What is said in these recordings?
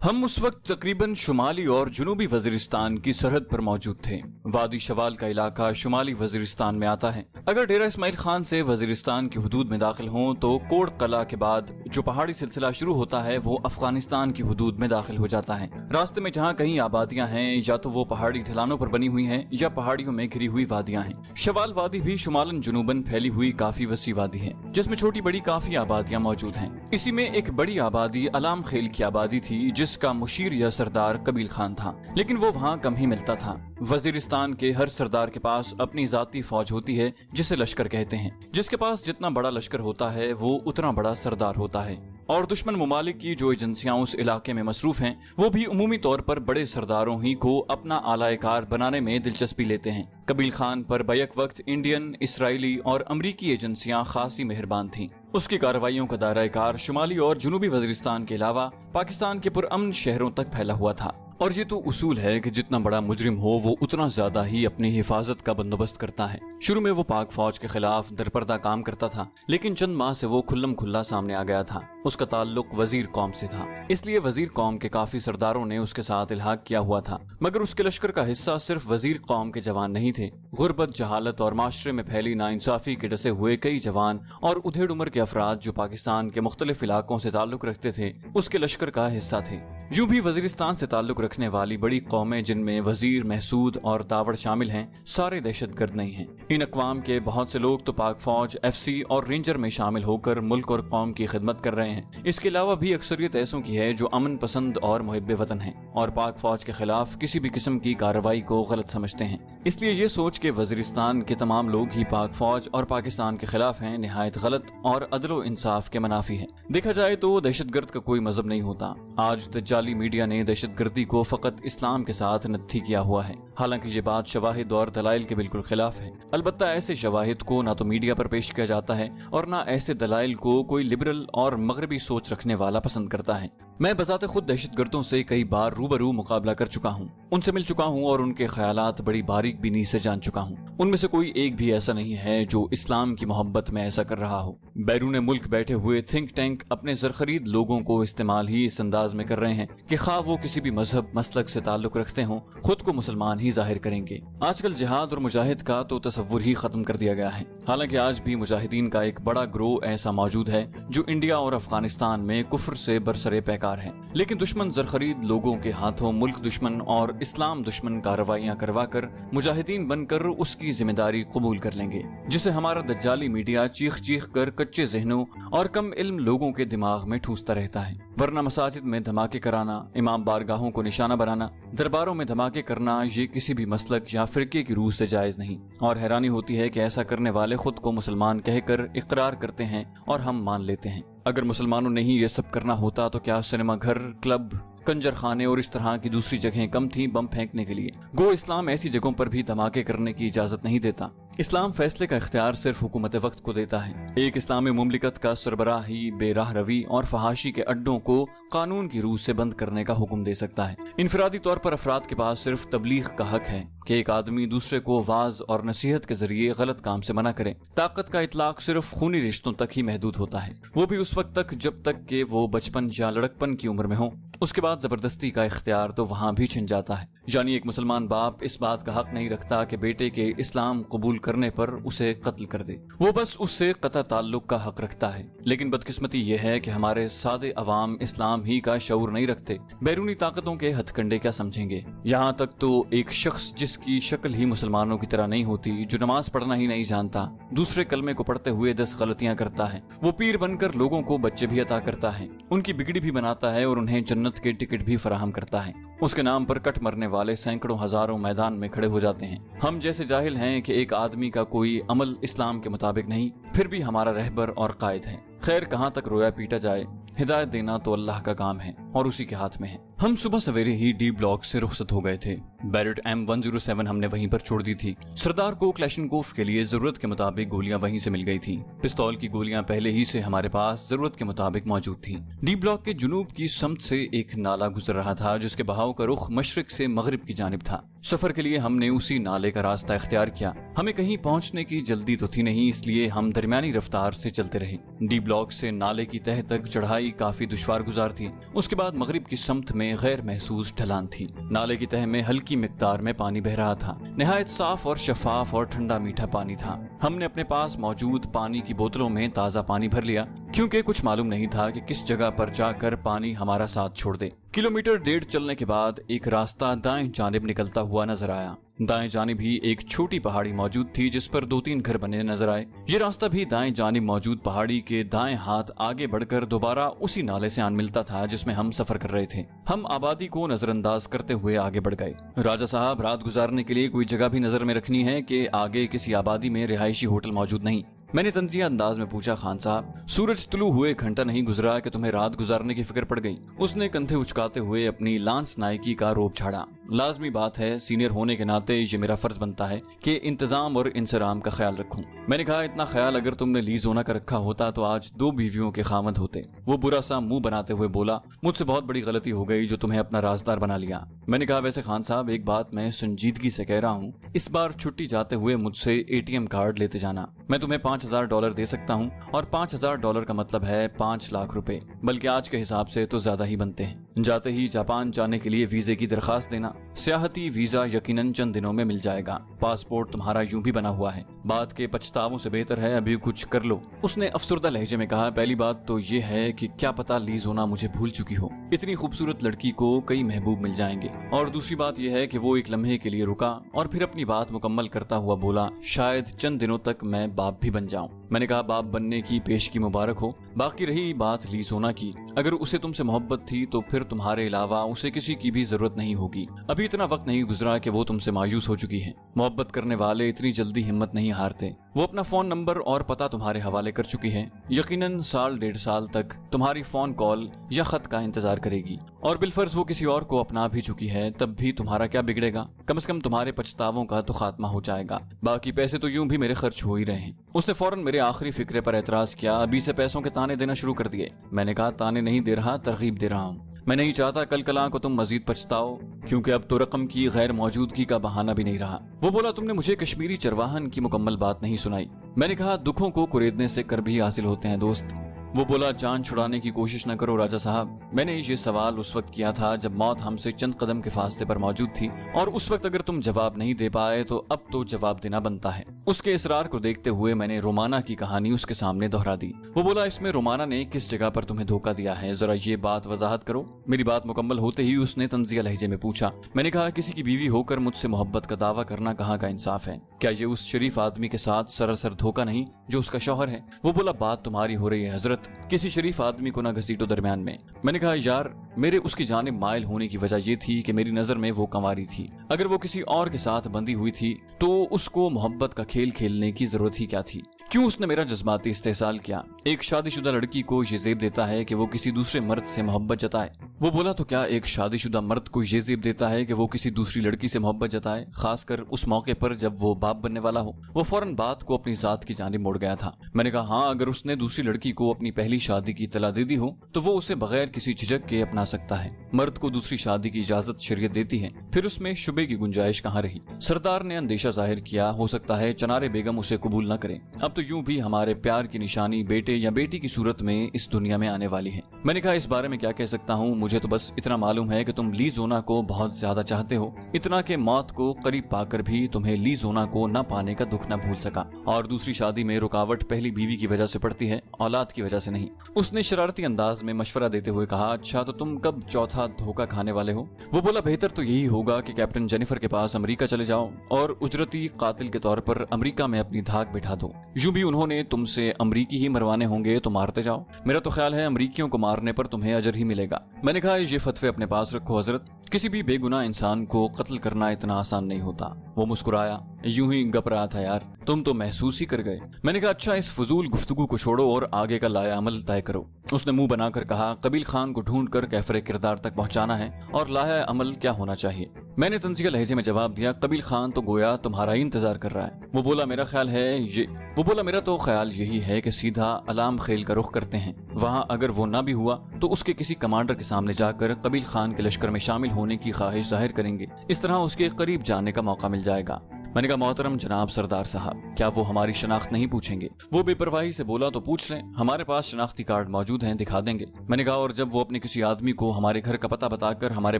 हम उस वक्त तकरीबन शुमाली और जुनूबी वजीरिस्तान की सरहद पर मौजूद थे। वादी शवाल का इलाका शुमाली वजीरिस्तान में आता है। अगर डेरा इस्माइल खान से वजीरिस्तान की हदूद में दाखिल हों तो कोड़ कला के बाद जो पहाड़ी सिलसिला शुरू होता है वो अफगानिस्तान की हदूद में दाखिल हो जाता है। रास्ते में जहाँ कहीं आबादियां हैं या तो वो पहाड़ी ढलानों पर बनी हुई हैं या पहाड़ियों में घिरी हुई वादियां हैं। शवाल वादी भी शुमालन जुनूबन फैली हुई काफी वसी वादी है जिसमें छोटी बड़ी काफी आबादियां मौजूद हैं। इसी में एक बड़ी आबादी अलाम खेल की आबादी थी जिसका मुशीर या सरदार कबील खान था, लेकिन वो वहाँ कम ही मिलता था। वजीरिस्तान के हर सरदार के पास अपनी जाती फौज होती है जिसे लश्कर कहते हैं। जिसके पास जितना बड़ा लश्कर होता है वो उतना बड़ा सरदार होता है। और दुश्मन मुमालिक की जो एजेंसियां उस इलाके में मसरूफ हैं वो भी उमूमी तौर पर बड़े सरदारों ही को अपना आलाएकार बनाने में दिलचस्पी लेते हैं। कबील खान पर बैक वक्त इंडियन, इसराइली और अमरीकी एजेंसियां खासी मेहरबान थीं। उसकी कार्रवाइयों का दायरा-ए-कार शुमाली और जुनूबी वजीरिस्तान के अलावा पाकिस्तान के पुरअमन शहरों तक फैला हुआ था। और ये तो उसूल है कि जितना बड़ा मुजरिम हो वो उतना ज्यादा ही अपनी हिफाजत का बंदोबस्त करता है। शुरू में वो पाक फौज के खिलाफ दरपर्दा काम करता था, लेकिन चंद माह से वो खुल्लम खुल्ला सामने आ गया था। उसका ताल्लुक वजीर कौम से था, इसलिए वजीर कौम के काफी सरदारों ने उसके साथ इल्हाक किया हुआ था। मगर उसके लश्कर का हिस्सा सिर्फ वजीर कौम के जवान नहीं थे। गुर्बत, जहालत और माशरे में फैली नाइंसाफी के डसे हुए कई जवान और उधेड़ उम्र के अफराद जो पाकिस्तान के मुख्तलिफ इलाकों से ताल्लुक रखते थे उसके लश्कर का हिस्सा थे। यूं भी वजीरिस्तान से ताल्लुक रखने वाली बड़ी कौमें जिनमें वजीर, महसूद और दावड़ शामिल हैं, सारे दहशतगर्द नहीं हैं। इन अक़वाम के बहुत से लोग तो पाक फौज, FC और रेंजर में शामिल होकर मुल्क और कौम की खिदमत कर रहे हैं। इसके अलावा भी अक्सरियत ऐसों की है जो अमन पसंद और मुहिब्बे वतन हैं और पाक फौज के खिलाफ किसी भी किस्म की कार्रवाई को गलत समझते हैं। इसलिए ये सोच के वजीरिस्तान के तमाम लोग ही पाक फौज और पाकिस्तान के खिलाफ हैं निहायत गलत और अदलो इंसाफ के मनाफी है। देखा जाए तो दहशतगर्द का कोई मजहब नहीं होता। आज दज्जाली मीडिया ने दहशतगर्दी को फकत इस्लाम के साथ नत्थी किया हुआ है, हालांकि ये बात शवाहिद और दलाइल के बिल्कुल खिलाफ है। अलबत्ता ऐसे शवाहिद को ना तो मीडिया पर पेश किया जाता है और ना ऐसे दलाइल को कोई लिबरल और मगरबी सोच रखने वाला पसंद करता है। मैं बजाते खुद दहशतगर्दों से कई बार रूबरू मुकाबला कर चुका हूँ, उनसे मिल चुका हूँ और उनके ख्यालात बड़ी बारीक बीनी से जान चुका हूँ। उनमें से कोई एक भी ऐसा नहीं है जो इस्लाम की मोहब्बत में ऐसा कर रहा हो। बैरून मुल्क बैठे हुए थिंक टैंक अपने ज़रख़रीद लोगों को इस्तेमाल ही इस अंदाज में कर रहे हैं कि खा वो किसी भी मजहब, मसलक से ताल्लुक रखते हों, खुद को मुसलमान ही जाहिर करेंगे। आजकल जिहाद और मुजाहिद का तो तसव्वुर ही खत्म कर दिया गया है। हालांकि आज भी मुजाहिदीन का एक बड़ा ग्रोह ऐसा मौजूद है जो इंडिया और अफगानिस्तान में कुफ्र से बरसरे पैकार है, लेकिन दुश्मन ज़रख़रीद लोगों के हाथों मुल्क दुश्मन और इस्लाम दुश्मन कार्रवाइयां करवा कर मुजाहिदीन बनकर उसकी जिम्मेदारी कबूल कर लेंगे, जिसे हमारा दज्जाली मीडिया चीख चीख कर कच्चे जहनों और कम इल्म लोगों के दिमाग में ठूसता रहता है। वरना मसाजिद में धमाके कराना, इमाम बारगाहों को निशाना बनाना, दरबारों में धमाके करना ये किसी भी मसलक या फिरके की रूह से जायज नहीं। और हैरानी होती है कि ऐसा करने वाले खुद को मुसलमान कहकर इकरार करते हैं और हम मान लेते हैं। अगर मुसलमानों ने ही ये सब करना होता तो क्या सिनेमा घर, क्लब, कंजर खाने और इस तरह की दूसरी जगहें कम थी बम फेंकने के लिए? गो इस्लाम ऐसी जगहों पर भी धमाके करने की इजाजत नहीं देता। इस्लाम फैसले का इख्तियार सिर्फ हुकूमत वक्त को देता है। एक इस्लामी मुमलिकत का सरबराह ही बेराह रवी और फहाशी के अड्डों को कानून की रूह से बंद करने का हुक्म दे सकता है। इनफरादी तौर पर अफराद के पास सिर्फ तबलीग का हक है कि एक आदमी दूसरे को वाज और नसीहत के जरिए गलत काम से मना करे। ताकत का इतलाक सिर्फ खूनी रिश्तों तक ही महदूद होता है, वो भी उस वक्त तक जब तक कि वो बचपन या लड़कपन की उम्र में हो। उसके बाद जबरदस्ती का इख्तियार तो वहाँ भी छिन जाता है। यानी एक मुसलमान बाप इस बात का हक नहीं रखता कि बेटे के इस्लाम कबूल करने पर उसे कत्ल कर दे, वो बस उससे कता ताल्लुक का हक रखता है। लेकिन बदकिस्मती ये है कि हमारे सादे अवाम इस्लाम ही का शऊर नहीं रखते, बैरूनी ताकतों के हथकंडे क्या समझेंगे। यहाँ तक तो एक शख्स जिसकी शक्ल ही मुसलमानों की तरह नहीं होती, जो नमाज पढ़ना ही नहीं जानता, दूसरे कलमे को पढ़ते हुए 10 गलतियां करता है, वो पीर बनकर लोगों को बच्चे भी अता करता है, उनकी बिगड़ी भी बनाता है और उन्हें जन्नत के टिकट भी फराहम करता है। उसके नाम पर कट मरने वाले सैकड़ों हजारों मैदान में खड़े हो जाते हैं। हम जैसे जाहिल हैं कि एक आदमी का कोई अमल इस्लाम के मुताबिक नहीं, फिर भी हमारा रहबर और कायद है। खैर, कहाँ तक रोया पीटा जाए, हिदायत देना तो अल्लाह का काम है और उसी के हाथ में है। हम सुबह सवेरे ही डी ब्लॉक से रुखसत हो गए थे। बैरेट M107 हमने वहीं पर छोड़ दी थी। सरदार को क्लैशनकोफ के लिए जरूरत के मुताबिक गोलियां वहीं से मिल गई थी। पिस्तौल की गोलियां पहले ही से हमारे पास जरूरत के मुताबिक मौजूद थी। डी ब्लॉक के जुनूब की समत से एक नाला गुजर रहा था जिसके बहाव का रुख मशरिक से मगरिब की जानिब था। सफर के लिए हमने उसी नाले का रास्ता इख्तियार किया। हमें कहीं पहुंचने की जल्दी तो थी नहीं, इसलिए हम दरमियानी रफ्तार से चलते रहे। डी ब्लॉक से नाले की तह तक चढ़ाई काफी दुश्वार गुजार थी। उसके بعد مغرب کی سمت میں غیر محسوس ڈھلان تھی۔ نالے کی تہہ میں ہلکی مقدار میں پانی بہ رہا تھا، نہایت صاف اور شفاف اور ٹھنڈا میٹھا پانی تھا۔ ہم نے اپنے پاس موجود پانی کی بوتلوں میں تازہ پانی بھر لیا، کیونکہ کچھ معلوم نہیں تھا کہ کس جگہ پر جا کر پانی ہمارا ساتھ چھوڑ دے۔ کلومیٹر 1.5 چلنے کے بعد ایک راستہ دائیں جانب نکلتا ہوا نظر آیا۔ دائیں جانب ہی ایک چھوٹی پہاڑی موجود تھی جس پر 2-3 گھر بنے نظر آئے۔ یہ راستہ بھی دائیں جانب موجود پہاڑی کے دائیں ہاتھ آگے بڑھ کر دوبارہ اسی نالے سے آن ملتا تھا جس میں ہم سفر کر رہے تھے۔ ہم آبادی کو نظر انداز کرتے ہوئے آگے بڑھ گئے۔ راجہ صاحب، رات گزارنے کے لیے کوئی جگہ بھی نظر میں رکھنی ہے کہ آگے کسی آبادی میں رہائشی ہوٹل موجود نہیں؟ میں نے تنزیہ انداز میں پوچھا۔ خان صاحب، سورج طلوع ہوئے گھنٹہ نہیں گزرا کہ تمہیں رات گزارنے کی فکر پڑ گئی۔ اس نے کندھے اچکاتے ہوئے اپنی لانس نائکی کا روب جھاڑا۔ لازمی بات ہے، سینئر ہونے کے ناطے یہ میرا فرض بنتا ہے کہ انتظام اور انصرام کا خیال رکھوں۔ میں نے کہا، اتنا خیال اگر تم نے لی زونا کا رکھا ہوتا تو آج 2 بیویوں کے خاوند ہوتے۔ وہ برا سا منہ بناتے ہوئے بولا، مجھ سے بہت بڑی غلطی ہو گئی جو تمہیں اپنا رازدار بنا لیا۔ میں نے کہا، ویسے خان صاحب، ایک بات میں سنجیدگی سے کہہ رہا ہوں، اس بار چھٹی جاتے ہوئے مجھ سے ATM کارڈ لیتے جانا۔ میں تمہیں $5000 دے سکتا ہوں، اور $5000 کا مطلب ہے 5 لاکھ روپے، بلکہ آج کے حساب سے تو زیادہ ہی بنتے ہیں۔ جاتے ہی جاپان جانے کے لیے ویزے کی درخواست دینا۔ سیاحتی ویزا یقیناً چند دنوں میں مل جائے گا۔ پاسپورٹ تمہارا یوں بھی بنا ہوا ہے، بات کے پچھتاووں سے بہتر ہے ابھی کچھ کر لو۔ اس نے افسردہ لہجے میں کہا، پہلی بات تو یہ ہے کہ کیا پتا لی زونا مجھے بھول چکی ہو، اتنی خوبصورت لڑکی کو کئی محبوب مل جائیں گے۔ اور دوسری بات یہ ہے کہ وہ ایک لمحے کے لیے رکا اور پھر اپنی بات مکمل کرتا ہوا بولا، شاید چند دنوں تک میں باپ بھی بن جاؤں۔ میں نے کہا، باپ بننے کی پیش کی مبارک ہو۔ باقی رہی بات لی زونا کی، اگر اسے تم سے محبت تھی تو پھر تمہارے علاوہ اسے کسی کی بھی ضرورت نہیں ہوگی۔ ابھی اتنا وقت نہیں گزرا کہ وہ تم سے مایوس ہو چکی ہے۔ محبت کرنے والے اتنی جلدی ہمت نہیں ہارتے۔ وہ اپنا فون نمبر اور پتہ تمہارے حوالے کر چکی ہے، یقیناً 1.5 سال تک تمہاری فون کال یا خط کا انتظار کرے گی، اور بالفرض وہ کسی اور کو اپنا بھی چکی ہے، تب بھی تمہارا کیا بگڑے گا؟ کم از کم تمہارے پچھتاووں کا تو خاتمہ ہو جائے گا، باقی پیسے تو یوں بھی میرے خرچ ہو ہی رہے ہیں۔ اس نے فوراً میرے آخری فکرے پر اعتراض کیا، ابھی سے پیسوں کے تانے دینا شروع کر دیے۔ میں نے کہا، تانے نہیں دے رہا، ترغیب دے رہا ہوں۔ میں نہیں چاہتا کل کلاں کو تم مزید پچھتاؤ، کیونکہ اب تو رقم کی غیر موجودگی کا بہانہ بھی نہیں رہا۔ وہ بولا، تم نے مجھے کشمیری چرواہن کی مکمل بات نہیں سنائی۔ میں نے کہا، دکھوں کو کریدنے سے کر بھی حاصل ہوتے ہیں دوست۔ وہ بولا، جان چھڑانے کی کوشش نہ کرو راجہ صاحب۔ میں نے یہ سوال اس وقت کیا تھا جب موت ہم سے چند قدم کے فاصلے پر موجود تھی، اور اس وقت اگر تم جواب نہیں دے پائے تو اب تو جواب دینا بنتا ہے۔ اس کے اصرار کو دیکھتے ہوئے میں نے رومانا کی کہانی اس کے سامنے دہرا دی۔ وہ بولا، اس میں رومانا نے کس جگہ پر تمہیں دھوکہ دیا ہے، ذرا یہ بات وضاحت کرو۔ میری بات مکمل ہوتے ہی اس نے طنزیہ لہجے میں پوچھا۔ میں نے کہا، کسی کی بیوی ہو کر مجھ سے محبت کا دعویٰ کرنا کہاں کا انصاف ہے؟ کیا یہ اس شریف آدمی کے ساتھ سراسر دھوکہ نہیں جو اس کا شوہر ہے؟ وہ بولا، بات تمہاری ہو رہی ہے حضرت، کسی شریف آدمی کو نہ گھسیٹو درمیان میں۔ میں نے کہا، یار، میرے اس کی جانب مائل ہونے کی وجہ یہ تھی کہ میری نظر میں وہ کنواری تھی۔ اگر وہ کسی اور کے ساتھ بندھی ہوئی تھی تو اس کو محبت کا کھیل کھیلنے کی ضرورت ہی کیا تھی؟ کیوں اس نے میرا جذباتی استحصال کیا؟ ایک شادی شدہ لڑکی کو یہ زیب دیتا ہے کہ وہ کسی دوسرے مرد سے محبت جتائے۔ وہ بولا، تو کیا ایک شادی شدہ مرد کو یہ زیب دیتا ہے کہ وہ کسی دوسری لڑکی سے محبت جتائے، خاص کر اس موقع پر جب وہ باپ بننے والا ہو؟ وہ فوراً بات کو اپنی ذات کی جانب موڑ گیا تھا۔ میں نے کہا، ہاں، اگر اس نے دوسری لڑکی کو اپنی پہلی شادی کی اطلاع دے دی ہو تو وہ اسے بغیر کسی جھجک کے اپنا سکتا ہے۔ مرد کو دوسری شادی کی اجازت شریعت دیتی ہے، پھر اس میں شبے کی گنجائش کہاں رہی؟ سردار نے اندیشہ ظاہر کیا، ہو سکتا ہے چنارے بیگم اسے قبول نہ کرے۔ اب تو یوں بھی ہمارے پیار کی نشانی بیٹے یا بیٹی کی صورت میں اس دنیا میں آنے والی ہے۔ میں نے کہا، اس بارے میں کیا کہہ سکتا ہوں؟ مجھے تو بس اتنا معلوم ہے کہ تم لی زونا کو بہت زیادہ چاہتے ہو، اتنا کہ موت کو قریب پا کر بھی تمہیں لی زونا کو نہ پانے کا دکھ نہ بھول سکا، اور دوسری شادی میں رکاوٹ پہلی بیوی کی وجہ سے پڑتی ہے، اولاد کی وجہ سے نہیں۔ اس نے شرارتی انداز میں مشورہ دیتے ہوئے کہا، اچھا، تو تم کب چوتھا دھوکہ کھانے والے ہو؟ وہ بولا، بہتر تو یہی ہوگا کہ کیپٹن جینیفر کے پاس امریکہ چلے جاؤ اور اجرتی قاتل کے طور پر امریکہ میں اپنی دھاک بٹھا دو۔ یوں بھی انہوں نے تم سے امریکی ہی مروانے ہوں گے تو مارتے جاؤ۔ میرا تو خیال ہے امریکیوں کو مارنے پر تمہیں اجر ہی ملے گا۔ میں نے کہا، یہ فتوے اپنے پاس رکھو حضرت، کسی بھی بے گناہ انسان کو قتل کرنا اتنا آسان نہیں ہوتا۔ وہ مسکرایا، یوں ہی گپ رہا تھا، یار تم تو محسوس ہی کر گئے۔ میں نے کہا، اچھا، اس فضول گفتگو کو چھوڑو اور آگے کا لایا عمل طے کرو۔ اس نے منہ بنا کر کہا، قبیل خان کو ڈھونڈ کر کیفر کردار تک پہنچانا ہے، اور لایا عمل کیا ہونا چاہیے؟ میں نے طنزیہ لہجے میں جواب دیا، قبیل خان تو گویا تمہارا ہی انتظار کر رہا ہے۔ وہ بولا، میرا تو خیال یہی ہے کہ سیدھا علام خیل کا رخ کرتے ہیں، وہاں اگر وہ نہ بھی ہوا تو اس کے کسی کمانڈر کے سامنے جا کر قبیل خان کے لشکر میں شامل ہونے کی خواہش ظاہر کریں گے، اس طرح اس کے قریب جانے کا موقع مل جائے گا۔ میں نے کہا मोहतरम जनाब सरदार साहब, क्या वो हमारी शनाख्त नहीं पूछेंगे? वो बेपरवाही से बोला तो पूछ लें, हमारे पास शनाख्ती कार्ड मौजूद हैं, दिखा देंगे। मैंने कहा और जब वो अपने किसी आदमी को हमारे घर का पता बताकर हमारे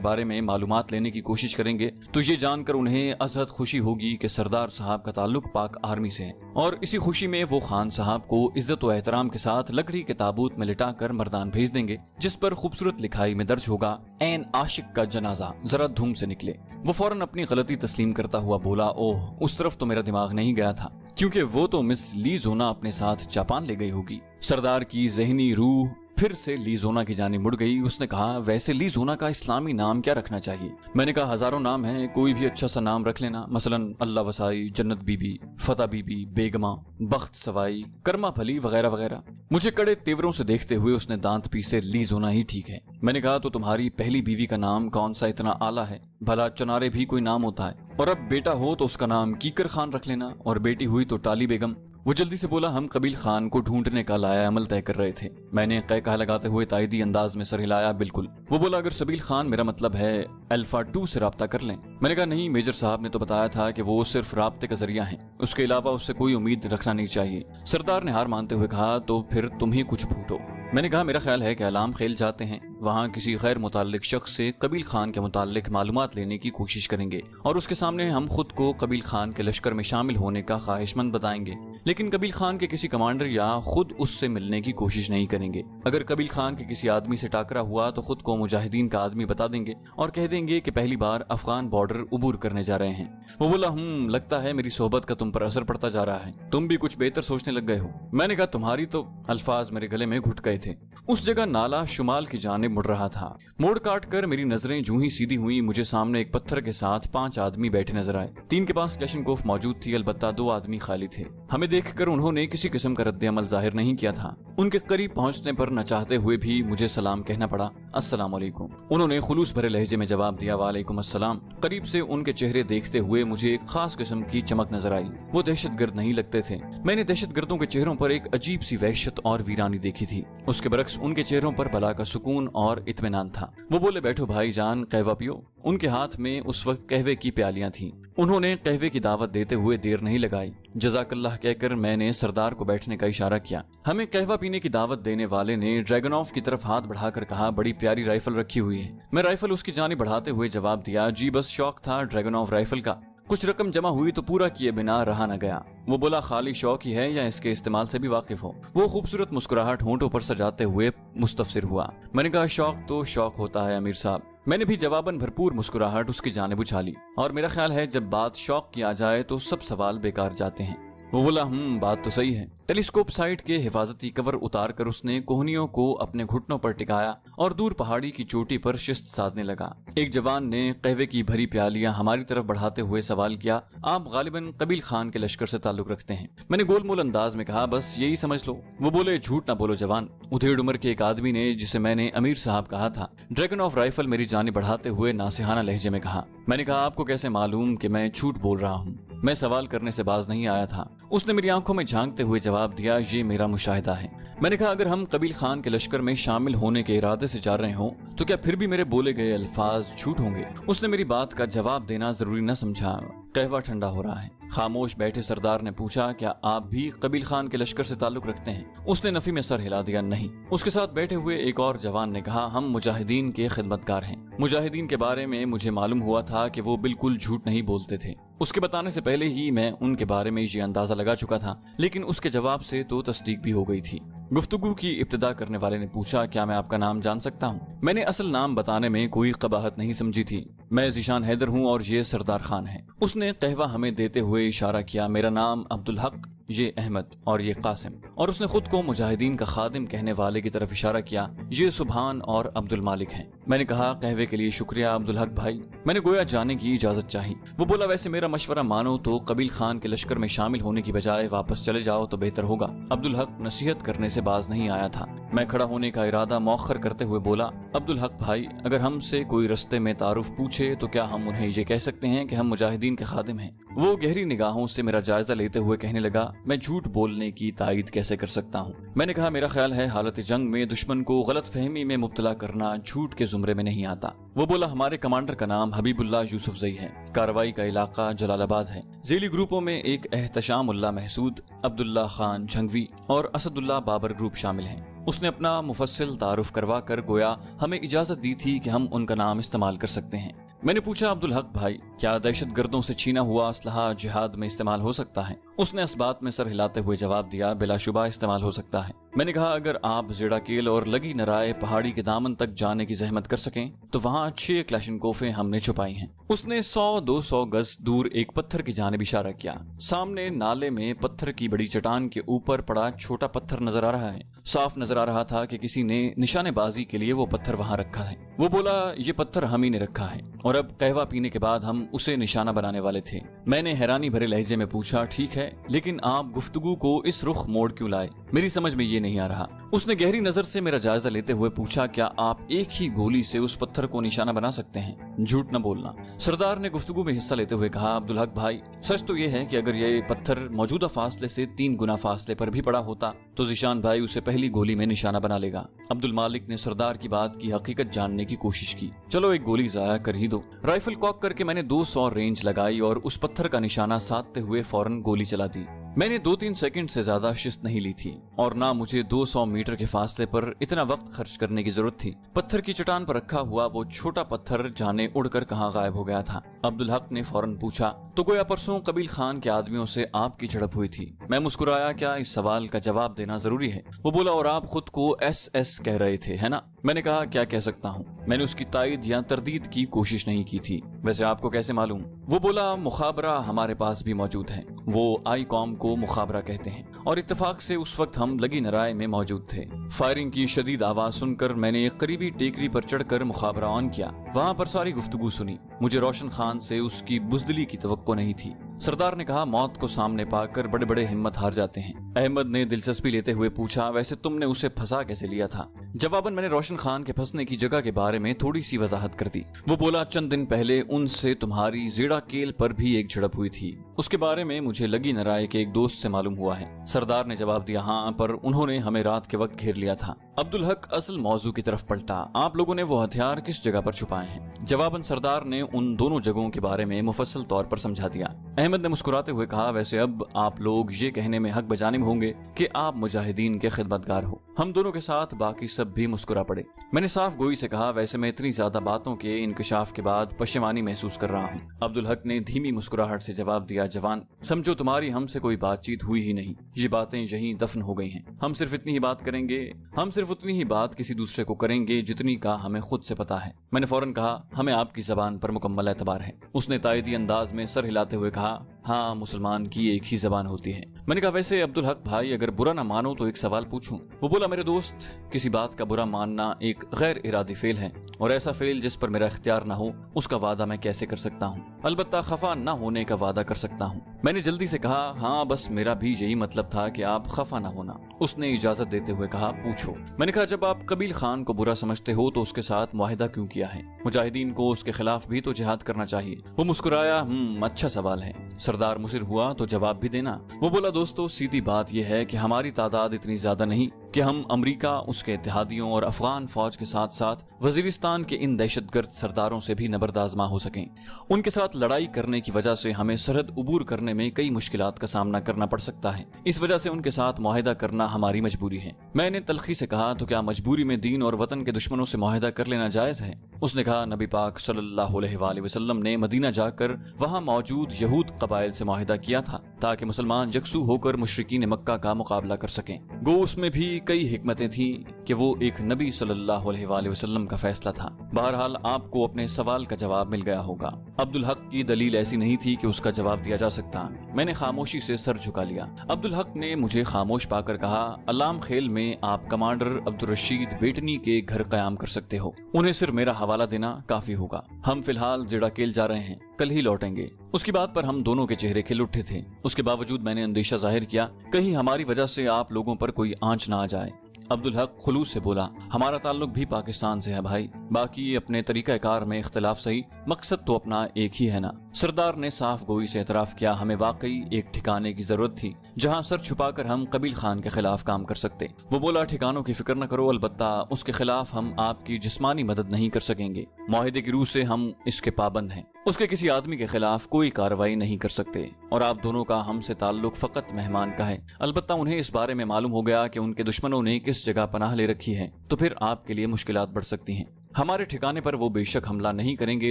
बारे में मालूमात लेने की कोशिश करेंगे तो ये जानकर उन्हें अजहद खुशी होगी कि सरदार साहब का ताल्लुक पाक आर्मी से है, और इसी खुशी में वो खान साहब को इज्जत व एहतराम के साथ लकड़ी के ताबूत में लिटाकर मर्दान भेज देंगे, जिस पर खूबसूरत लिखाई में दर्ज होगा ऐन आशिक का जनाजा जरा धूम से निकले। वो फौरन अपनी गलती तस्लीम करता हुआ बोला, ओह उस तरफ तो मेरा दिमाग नहीं गया था, क्योंकि वो तो मिस ली जोना अपने साथ जापान ले गई होगी। सरदार की जहनी रूह फिर से ली जोना की जाने मुड़ गई। उसने कहा, वैसे ली जोना का इस्लामी नाम क्या रखना चाहिए? मैंने कहा, हजारों नाम हैं, कोई भी अच्छा सा नाम रख लेना, मसलन अल्लाह वसाई, जन्नत बीबी, फतेह बीबी, बेगमा, बख्त सवाई, कर्मा फली वगैरह वगैरह। मुझे कड़े तेवरों से देखते हुए उसने दांत पीसे, ली जोना ही ठीक है। मैंने कहा, तो तुम्हारी पहली बीवी का नाम कौन सा इतना आला है? भला चनारे भी कोई नाम होता है? और अब बेटा हो तो उसका नाम कीकर खान रख लेना, और बेटी हुई तो टाली बेगम। वो जल्दी से बोला, हम कबील खान को ढूंढने का लाया अमल तय कर रहे थे। मैंने कह लगाते हुए तायदी अंदाज में सर हिलाया, बिल्कुल। वो बोला, अगर सबील खान मेरा मतलब है अल्फा 2 से राब्ता कर लें। मैंने कहा, नहीं, मेजर साहब ने तो बताया था कि वो सिर्फ राब्ते का जरिया है, उसके अलावा उससे कोई उम्मीद रखना नहीं चाहिए। सरदार ने हार मानते हुए कहा, तो फिर तुम ही कुछ फूटो। मैंने कहा, मेरा ख्याल है कि अलाम खेल जाते हैं, वहाँ किसी गैर मुताल्लिक शख्स से कबील खान के मुताल्लिक मालूमात लेने की कोशिश करेंगे और उसके सामने हम खुद को कबील खान के लश्कर में शामिल होने का ख्वाहिशमंद बताएंगे, लेकिन कबील खान के किसी कमांडर या खुद उससे मिलने की कोशिश नहीं करेंगे। अगर कबील खान के किसी आदमी से टाकरा हुआ तो खुद को मुजाहिदीन का आदमी बता देंगे और कह देंगे कि पहली बार अफगान बॉर्डर उबूर करने जा रहे हैं। वो बोला, लगता है मेरी सोहबत का तुम पर असर पड़ता जा रहा है, तुम भी कुछ बेहतर सोचने लग गए हो। मैंने कहा, तुम्हारी तो अल्फाज मेरे गले में घुट गए थे। उस जगह नाला शुमाल की जानिब मुड़ रहा था। मोड़ काट कर मेरी नजरें जूं ही सीधी हुई, मुझे सामने एक पत्थर के साथ 5 आदमी बैठे नजर आए। 3 के पास क्लैशनकोफ मौजूद थी, अलबत्ता 2 आदमी खाली थे। हमें देखकर उन्होंने किसी किस्म का रद्द अमल जाहिर नहीं किया था। उनके करीब पहुंचने पर न चाहते हुए भी मुझे सलाम कहना पड़ा, अस्सलाम वालेकुम। उन्होंने खुलूस भरे लहजे में जवाब दिया, वालेकुम अस्सलाम। करीब से उनके चेहरे देखते हुए मुझे एक खास किस्म की चमक नजर आई। वो दहशतगर्द नहीं लगते थे। मैंने दहशतगर्दों के चेहरों पर एक अजीब सी वहशत और वीरानी देखी थी। उसके बरक्स उनके चेहरों पर भला का सुकून और इत्मीनान था। वो बोले, बैठो भाई जान, कहवा पियो। उनके हाथ में उस वक्त कहवे की प्यालियां थीं। उन्होंने कहवे की दावत देते हुए देर नहीं लगाई। जज़ाकल्लाह कहकर मैंने सरदार को बैठने का इशारा किया। हमें कहवा पीने की दावत देने वाले ने ड्रैगनॉफ की तरफ हाथ बढ़ाकर कहा, बड़ी प्यारी राइफल रखी हुई है। मैं राइफल उसकी जानिब बढ़ाते हुए जवाब दिया, जी बस शौक था ड्रैगनॉफ राइफल का, कुछ रकम जमा हुई तो पूरा किए बिना रहा न गया। वो बोला, खाली शौक ही है या इसके इस्तेमाल से भी वाकिफ हो? वो खूबसूरत मुस्कुराहट होंठों पर सजाते हुए मुस्तफसिर हुआ। मैंने कहा, शौक तो शौक होता है अमीर साहब। मैंने भी जवाबन भरपूर मुस्कुराहट उसकी जानिब उछाली, और मेरा ख्याल है जब बात शौक की आ जाए तो सब सवाल बेकार जाते हैं। वो बोला, बात तो सही है। टेलीस्कोप साइट के हिफाजती कवर उतार कर उसने कोहनियों को अपने घुटनों पर टिकाया और दूर पहाड़ी की चोटी पर शिस्त साधने लगा। एक जवान ने कहवे की भरी प्यालियां हमारी तरफ बढ़ाते हुए सवाल किया, आप गालिबन कबील खान के लश्कर से ताल्लुक रखते हैं? मैंने गोलमोल अंदाज में कहा, बस यही समझ लो। वो बोले, झूठ ना बोलो जवान। उधेड़ उम्र के एक आदमी ने, जिसे मैंने अमीर साहब कहा था, ड्रैगन ऑफ राइफल मेरी जानिब बढ़ाते हुए नासिहाना लहजे में कहा। मैंने कहा, आपको कैसे मालूम कि मैं झूठ बोल रहा हूँ? मैं सवाल करने से बाज नहीं आया था। उसने मेरी आंखों में झांकते हुए जवाब दिया, ये मेरा मुशाहिदा है। मैंने कहा, अगर हम कबील खान के लश्कर में शामिल होने के इरादे से जा रहे हों तो क्या फिर भी मेरे बोले गए अल्फाज झूठ होंगे? उसने मेरी बात का जवाब देना जरूरी न समझा। कहवा ठंडा हो रहा है। खामोश बैठे सरदार ने पूछा, क्या आप भी कबील खान के लश्कर से ताल्लुक रखते हैं? उसने नफी में सर हिला दिया, नहीं। उसके साथ बैठे हुए एक और जवान ने कहा, हम मुजाहिदीन के खिदमतगार हैं। मुजाहिदीन के बारे में मुझे मालूम हुआ था कि वो बिल्कुल झूठ नहीं बोलते थे। उसके बताने से पहले ही मैं उनके बारे में ये अंदाजा लगा चुका था, लेकिन उसके जवाब से तो तस्दीक भी हो गई थी। गुफ्तगू की इब्तिदा करने वाले ने पूछा, क्या मैं आपका नाम जान सकता हूँ? मैंने असल नाम बताने में कोई कबाहत नहीं समझी थी। मैं ज़ीशान हैदर हूँ और ये सरदार खान है। उसने कहवा हमें देते हुए इशारा किया, मेरा नाम अब्दुल हक, ये अहमद और ये कासिम। और उसने खुद को मुजाहिदीन का खादिम कहने वाले की तरफ इशारा किया, ये सुभान और अब्दुल मालिक हैं। मैंने कहा, कहवे के लिए शुक्रिया अब्दुल हक भाई। मैंने गोया जाने की इजाजत चाही। वो बोला, वैसे मेरा मशवरा मानो तो कबील खान के लश्कर में शामिल होने की बजाय वापस चले जाओ तो बेहतर होगा। अब्दुल हक नसीहत करने से बाज नहीं आया था। मैं खड़ा होने का इरादा मौखर करते हुए बोला, अब्दुल हक भाई, अगर हमसे कोई रस्ते में तारुफ पूछे तो क्या हम उन्हें ये कह सकते हैं कि हम मुजाहिदीन के खादिम हैं? वो गहरी निगाहों से मेरा जायजा लेते हुए कहने लगा, मैं झूठ बोलने की तायद कैसे कर सकता हूँ? मैंने कहा, मेरा ख्याल है हालत जंग में दुश्मन को गलत फहमी में मुब्तला करना झूठ के जुमरे में नहीं आता। वो बोला, हमारे कमांडर का नाम हबीबुल्लाह यूसुफजई है, कार्रवाई का इलाका जलालाबाद है। जेली ग्रुपों में एक एहतशामुल्लाह महसूद, अब्दुल्ला खान झंगवी और असदुल्लाह बाबर ग्रुप शामिल हैं। उसने अपना मुफस्सिल तारुफ करवा कर गोया हमें इजाजत दी थी कि हम उनका नाम इस्तेमाल कर सकते हैं। मैंने पूछा, अब्दुल हक भाई, क्या दहशत गर्दों से छीना हुआ असलहा जिहाद में इस्तेमाल हो सकता है? उसने इस बात में सर हिलाते हुए जवाब दिया, बिलाशुबा इस्तेमाल हो सकता है। मैंने कहा, अगर आप जेड़ाकेल और लगी नराय पहाड़ी के दामन तक जाने की जहमत कर सकें तो वहाँ 6 क्लैशनकोफे हमने छुपाई हैं। उसने 100-200 गज दूर एक पत्थर की जानिब इशारा किया। सामने नाले में पत्थर की बड़ी चट्टान के ऊपर पड़ा छोटा पत्थर नजर आ रहा है। साफ नजर आ रहा था कि किसी ने निशानेबाजी के लिए वो पत्थर वहाँ रखा है। वो बोला, ये पत्थर हम ही ने रखा है और अब कहवा पीने के बाद हम उसे निशाना बनाने वाले थे। मैंने हैरानी भरे लहजे में पूछा, ठीक है, लेकिन आप गुफ्तगू को इस रुख मोड़ क्यों लाए? मेरी समझ में ये नहीं आ रहा। उसने गहरी नजर से मेरा जायजा लेते हुए पूछा, क्या आप एक ही गोली से उस पत्थर को निशाना बना सकते हैं? झूठ न बोलना। सरदार ने गुफ्तगू में हिस्सा लेते हुए कहा, अब्दुल हक भाई, सच तो ये है कि अगर ये पत्थर मौजूदा फासले से 3 गुना फासले पर भी पड़ा होता तो जिशान भाई उसे पहली गोली में निशाना बना लेगा। अब्दुल मालिक ने सरदार की बात की हकीकत जानने की कोशिश की। चलो एक गोली जाया कर ही दो। राइफल कॉक करके मैंने 200 रेंज लगाई और उस पत्थर का निशाना साधते हुए फौरन गोली चला दी। मैंने 2-3 सेकंड से ज्यादा शिस्त नहीं ली थी और ना मुझे 200 मीटर के फासले पर इतना वक्त खर्च करने की जरूरत थी। पत्थर की चट्टान पर रखा हुआ वो छोटा पत्थर जाने उड़कर कहाँ गायब हो गया था। अब्दुल हक ने फौरन पूछा, तो गोया परसों कबील खान के आदमियों से आपकी झड़प हुई थी? मैं मुस्कुराया, क्या इस सवाल का जवाब देना जरूरी है? वो बोला, और आप खुद को SS कह रहे थे, है ना? मैंने कहा, क्या कह सकता हूँ? मैंने उसकी तायद या तरदीद की कोशिश नहीं की थी। वैसे आपको कैसे मालूम? वो बोला, मुखाबरा हमारे पास भी मौजूद है। वो आई कॉम को मुखाबरा कहते हैं और इत्तेफाक से उस वक्त हम लगी नराय में मौजूद थे। फायरिंग की शदीद आवाज सुनकर मैंने एक करीबी टेकरी पर चढ़कर मुखाबरा ऑन किया। वहाँ पर सारी गुफ्तगू सुनी। मुझे रोशन खान से उसकी बुजदिली की तवक्को नहीं थी। सरदार ने कहा, मौत को सामने पाकर बड़े बड़े हिम्मत हार जाते हैं। अहमद ने दिलचस्पी लेते हुए पूछा, वैसे तुमने उसे फंसा कैसे लिया था? जवाबन मैंने रोशन खान के फंसने की जगह के बारे में थोड़ी सी वजाहत कर दी। वो बोला, चंद दिन पहले उनसे तुम्हारी जेड़ाकेल पर भी एक झड़प हुई थी। उसके बारे में मुझे लगी नराय के एक दोस्त से मालूम हुआ है। सरदार ने जवाब दिया, हाँ, पर उन्होंने हमें रात के वक्त घेर लिया था। अब्दुल हक असल मौजू की तरफ पलटा, आप लोगों ने वो हथियार किस जगह पर छुपाए हैं? जवाबन सरदार ने उन दोनों जगहों के बारे में मुफस्सल तौर पर समझा दिया। अहमद ने मुस्कुराते हुए कहा, वैसे अब आप लोग ये कहने में हक बजाने में होंगे कि आप मुजाहिदीन के खिदमतगार हो। हम दोनों के साथ बाकी सब भी मुस्कुरा पड़े। मैंने साफ गोई से कहा, वैसे मैं इतनी ज्यादा बातों के इंकशाफ के बाद पशेमानी महसूस कर रहा हूँ। अब्दुल हक ने धीमी मुस्कुराहट से जवाब दिया, जवान, समझो तुम्हारी हमसे कोई बातचीत हुई ही नहीं। ये बातें यहीं दफन हो गई हैं। हम सिर्फ इतनी ही बात करेंगे, हम सिर्फ उतनी ही बात किसी दूसरे को करेंगे जितनी का हमें खुद से पता है। मैंने फौरन कहा, हमें आपकी जबान पर मुकम्मल एतबार है। उसने तायदी अंदाज में सर हिलाते हुए कहा, हाँ, मुसलमान की एक ही जबान होती है। मैंने कहा, वैसे अब्दुल हक भाई, अगर बुरा ना मानो तो एक सवाल पूछूं? वो बोला, मेरे दोस्त, किसी बात का बुरा मानना एक गैर इरादी फेल है और ऐसा फेल जिस पर मेरा इख्तियार ना हो उसका वादा मैं कैसे कर सकता हूँ? अलबत्ता खफा ना होने का वादा कर सकता हूँ। मैंने जल्दी से कहा, हाँ, बस मेरा भी यही मतलब था कि आप खफा ना होना। उसने इजाजत देते हुए कहा, पूछो। मैंने कहा, जब आप कबील खान को बुरा समझते हो तो उसके साथ मुआहिदा क्यों किया है? मुजाहिदीन को उसके खिलाफ भी तो जिहाद करना चाहिए। वो मुस्कुराया, अच्छा सवाल है। सरदार मुसिर हुआ तो जवाब भी देना। वो बोला, दोस्तों, सीधी बात यह है कि हमारी तादाद इतनी ज्यादा नहीं कि हम अमेरिका, उसके इत्तेहादियों और अफगान फौज के साथ साथ वजीरिस्तान के इन दहशतगर्द सरदारों से भी नबरदाजमा हो सकें। उनके साथ लड़ाई करने की वजह से हमें सरहद उबूर करने में कई मुश्किलात का सामना करना पड़ सकता है। इस वजह से उनके साथ मुआहिदा करना हमारी मजबूरी है। मैंने तलखी से कहा, तो क्या मजबूरी में दीन और वतन के दुश्मनों से मुआहिदा कर लेना जायज है? उसने कहा, नबी पाक सल्लल्लाहु अलैहि वसल्लम ने मदीना जाकर वहाँ मौजूद यहूद कबाइल से मुआहिदा किया था ताकि मुसलमान यकसू होकर मुशरिकीन मक्का का मुकाबला कर सकें। गो उसमें भी कई हिकमतें थीं कि वो एक नबी सल्लल्लाहु अलैहि वसल्लम का फैसला था। बहरहाल आपको अपने सवाल का जवाब मिल गया होगा। अब्दुल हक की दलील ऐसी नहीं थी कि उसका जवाब दिया जा सकता। मैंने खामोशी से सर झुका लिया। अब्दुल हक ने मुझे खामोश पाकर कहा, अलाम खेल में आप कमांडर अब्दुल रशीद बेटनी के घर कयाम कर सकते हो। उन्हें सिर्फ मेरा हवाला देना काफी होगा। हम फिलहाल जेड़ाकेल जा रहे हैं, कल ही लौटेंगे। उसकी बात पर हम दोनों के चेहरे खिल उठे थे। उसके बावजूद मैंने अंदेशा जाहिर किया, कहीं हमारी वजह से आप लोगों पर कोई आंच ना आ जाए। عبدالحق خلوص سے بولا، ہمارا تعلق بھی پاکستان سے ہے بھائی، باقی اپنے طریقہ کار میں اختلاف صحیح، مقصد تو اپنا ایک ہی ہے نا۔ سردار نے صاف گوئی سے اعتراف کیا، ہمیں واقعی ایک ٹھکانے کی ضرورت تھی جہاں سر چھپا کر ہم قبیل خان کے خلاف کام کر سکتے۔ وہ بولا، ٹھکانوں کی فکر نہ کرو، البتہ اس کے خلاف ہم آپ کی جسمانی مدد نہیں کر سکیں گے، معاہدے کی روح سے ہم اس کے پابند ہیں، اس کے کسی آدمی کے خلاف کوئی کارروائی نہیں کر سکتے، اور آپ دونوں کا ہم سے تعلق فقط مہمان کا ہے۔ البتہ انہیں اس بارے میں معلوم ہو گیا کہ ان کے دشمنوں نے کس جگہ پناہ لے رکھی ہے تو پھر آپ کے لیے مشکلات بڑھ سکتی ہیں۔ ہمارے ٹھکانے پر وہ بے شک حملہ نہیں کریں گے،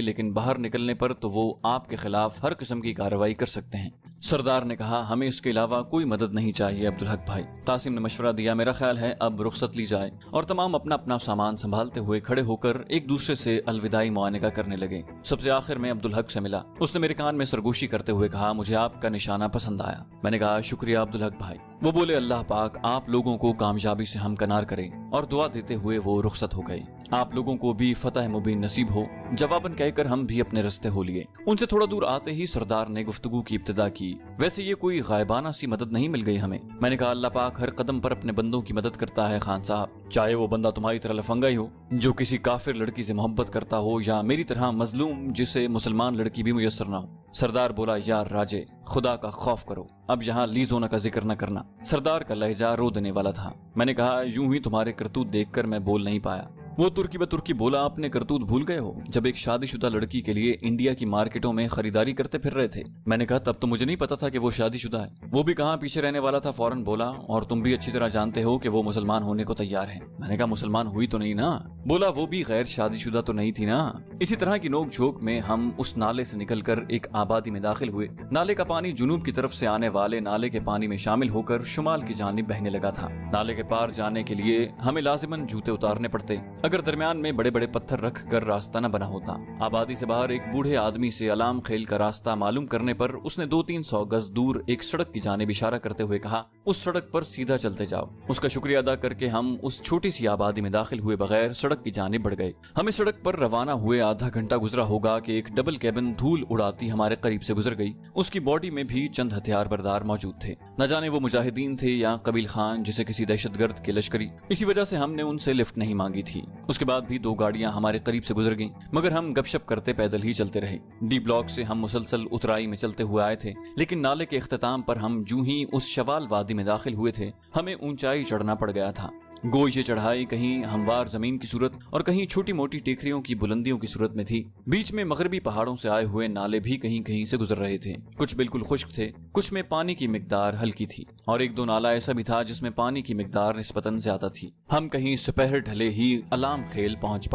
لیکن باہر نکلنے پر تو وہ آپ کے خلاف ہر قسم کی کارروائی کر سکتے ہیں۔ سردار نے کہا، ہمیں اس کے علاوہ کوئی مدد نہیں چاہیے عبدالحق بھائی۔ قاسم نے مشورہ دیا، میرا خیال ہے اب رخصت لی جائے، اور تمام اپنا اپنا سامان سنبھالتے ہوئے کھڑے ہو کر ایک دوسرے سے الوداعی معانقہ کرنے لگے۔ سب سے آخر میں عبدالحق سے ملا، اس نے میرے کان میں سرگوشی کرتے ہوئے کہا، مجھے آپ کا نشانہ پسند آیا۔ میں نے کہا، شکریہ عبدالحق بھائی۔ وہ بولے، اللہ پاک آپ لوگوں کو کامیابی سے ہمکنار کرے، اور دعا دیتے ہوئے وہ رخصت ہو گئے۔ آپ لوگوں کو بھی فتح مبین نصیب ہو، جواباً کہہ کر ہم بھی اپنے رستے ہو لیے۔ ان سے تھوڑا دور آتے ہی سردار نے گفتگو کی ابتدا کی، ویسے یہ کوئی غائبانہ سی مدد نہیں مل گئی ہمیں۔ میں نے کہا، اللہ پاک ہر قدم پر اپنے بندوں کی مدد کرتا ہے خان صاحب، چاہے وہ بندہ تمہاری طرح لفنگا ہی ہو جو کسی کافر لڑکی سے محبت کرتا ہو، یا میری طرح مظلوم جسے مسلمان لڑکی بھی میسر نہ ہو۔ سردار بولا، یار راجے، خدا کا خوف کرو، اب یہاں لیزونا کا ذکر نہ کرنا۔ سردار کا لہجہ رو دینے والا تھا۔ میں نے کہا، یوں ہی تمہارے کرتوت دیکھ کر میں بول نہیں پایا۔ وہ ترکی بترکی بولا، اپنے کرتوت بھول گئے ہو جب ایک شادی شدہ لڑکی کے لیے انڈیا کی مارکیٹوں میں خریداری کرتے پھر رہے تھے۔ میں نے کہا، تب تو مجھے نہیں پتا تھا کہ وہ شادی شدہ ہے۔ وہ بھی کہاں پیچھے رہنے والا تھا، فوراً بولا، اور تم بھی اچھی طرح جانتے ہو کہ وہ مسلمان ہونے کو تیار ہے۔ میں نے کہا، مسلمان ہوئی تو نہیں نا؟ بولا، وہ بھی غیر شادی شدہ تو نہیں تھی نا؟ اسی طرح کی نوک جھوک میں ہم اس نالے سے نکل کر ایک آبادی میں داخل ہوئے۔ نالے کا پانی جنوب کی طرف سے آنے والے نالے کے پانی میں شامل ہو کر شمال کی جانب بہنے لگا تھا۔ نالے کے پار جانے کے لیے ہمیں لازماً جوتے اتارنے پڑتے، اگر درمیان میں بڑے بڑے پتھر رکھ کر راستہ نہ بنا ہوتا۔ آبادی سے باہر ایک بوڑھے آدمی سے علام خیل کا راستہ معلوم کرنے پر اس نے 200-300 گز دور ایک سڑک کی جانب اشارہ کرتے ہوئے کہا، اس سڑک پر سیدھا چلتے جاؤ۔ اس کا شکریہ ادا کر کے ہم اس چھوٹی سی آبادی میں داخل ہوئے بغیر سڑک کی جانب بڑھ گئے۔ ہمیں سڑک پر روانہ ہوئے آدھا گھنٹہ گزرا ہوگا کہ ایک ڈبل کیبن دھول اڑاتی ہمارے قریب سے گزر گئی۔ اس کی باڈی میں بھی چند ہتھیار بردار موجود تھے، نہ جانے وہ مجاہدین تھے یا قبیل خان جسے کسی دہشت گرد کے لشکری۔ اسی وجہ سے ہم نے ان سے لفٹ نہیں مانگی تھی۔ اس کے بعد بھی 2 گاڑیاں ہمارے قریب سے گزر گئیں، مگر ہم گپ شپ کرتے پیدل ہی چلتے رہے۔ ڈی بلاک سے ہم مسلسل اترائی میں چلتے ہوئے آئے تھے، لیکن نالے کے اختتام پر ہم جو ہی اس شوال وادی میں داخل ہوئے تھے، ہمیں اونچائی چڑھنا پڑ گیا تھا۔ گوئی یہ چڑھائی کہیں ہموار زمین کی صورت اور کہیں چھوٹی موٹی ٹیکریوں کی بلندیوں کی صورت میں تھی۔ بیچ میں مغربی پہاڑوں سے آئے ہوئے نالے بھی کہیں کہیں سے گزر رہے تھے، کچھ بالکل خشک تھے، کچھ میں پانی کی مقدار ہلکی تھی، اور 1-2 نالہ ایسا بھی تھا جس میں پانی کی مقدار نسبتاً زیادہ تھی۔ ہم کہیں سپہر ڈھلے ہی علام خیل پہنچ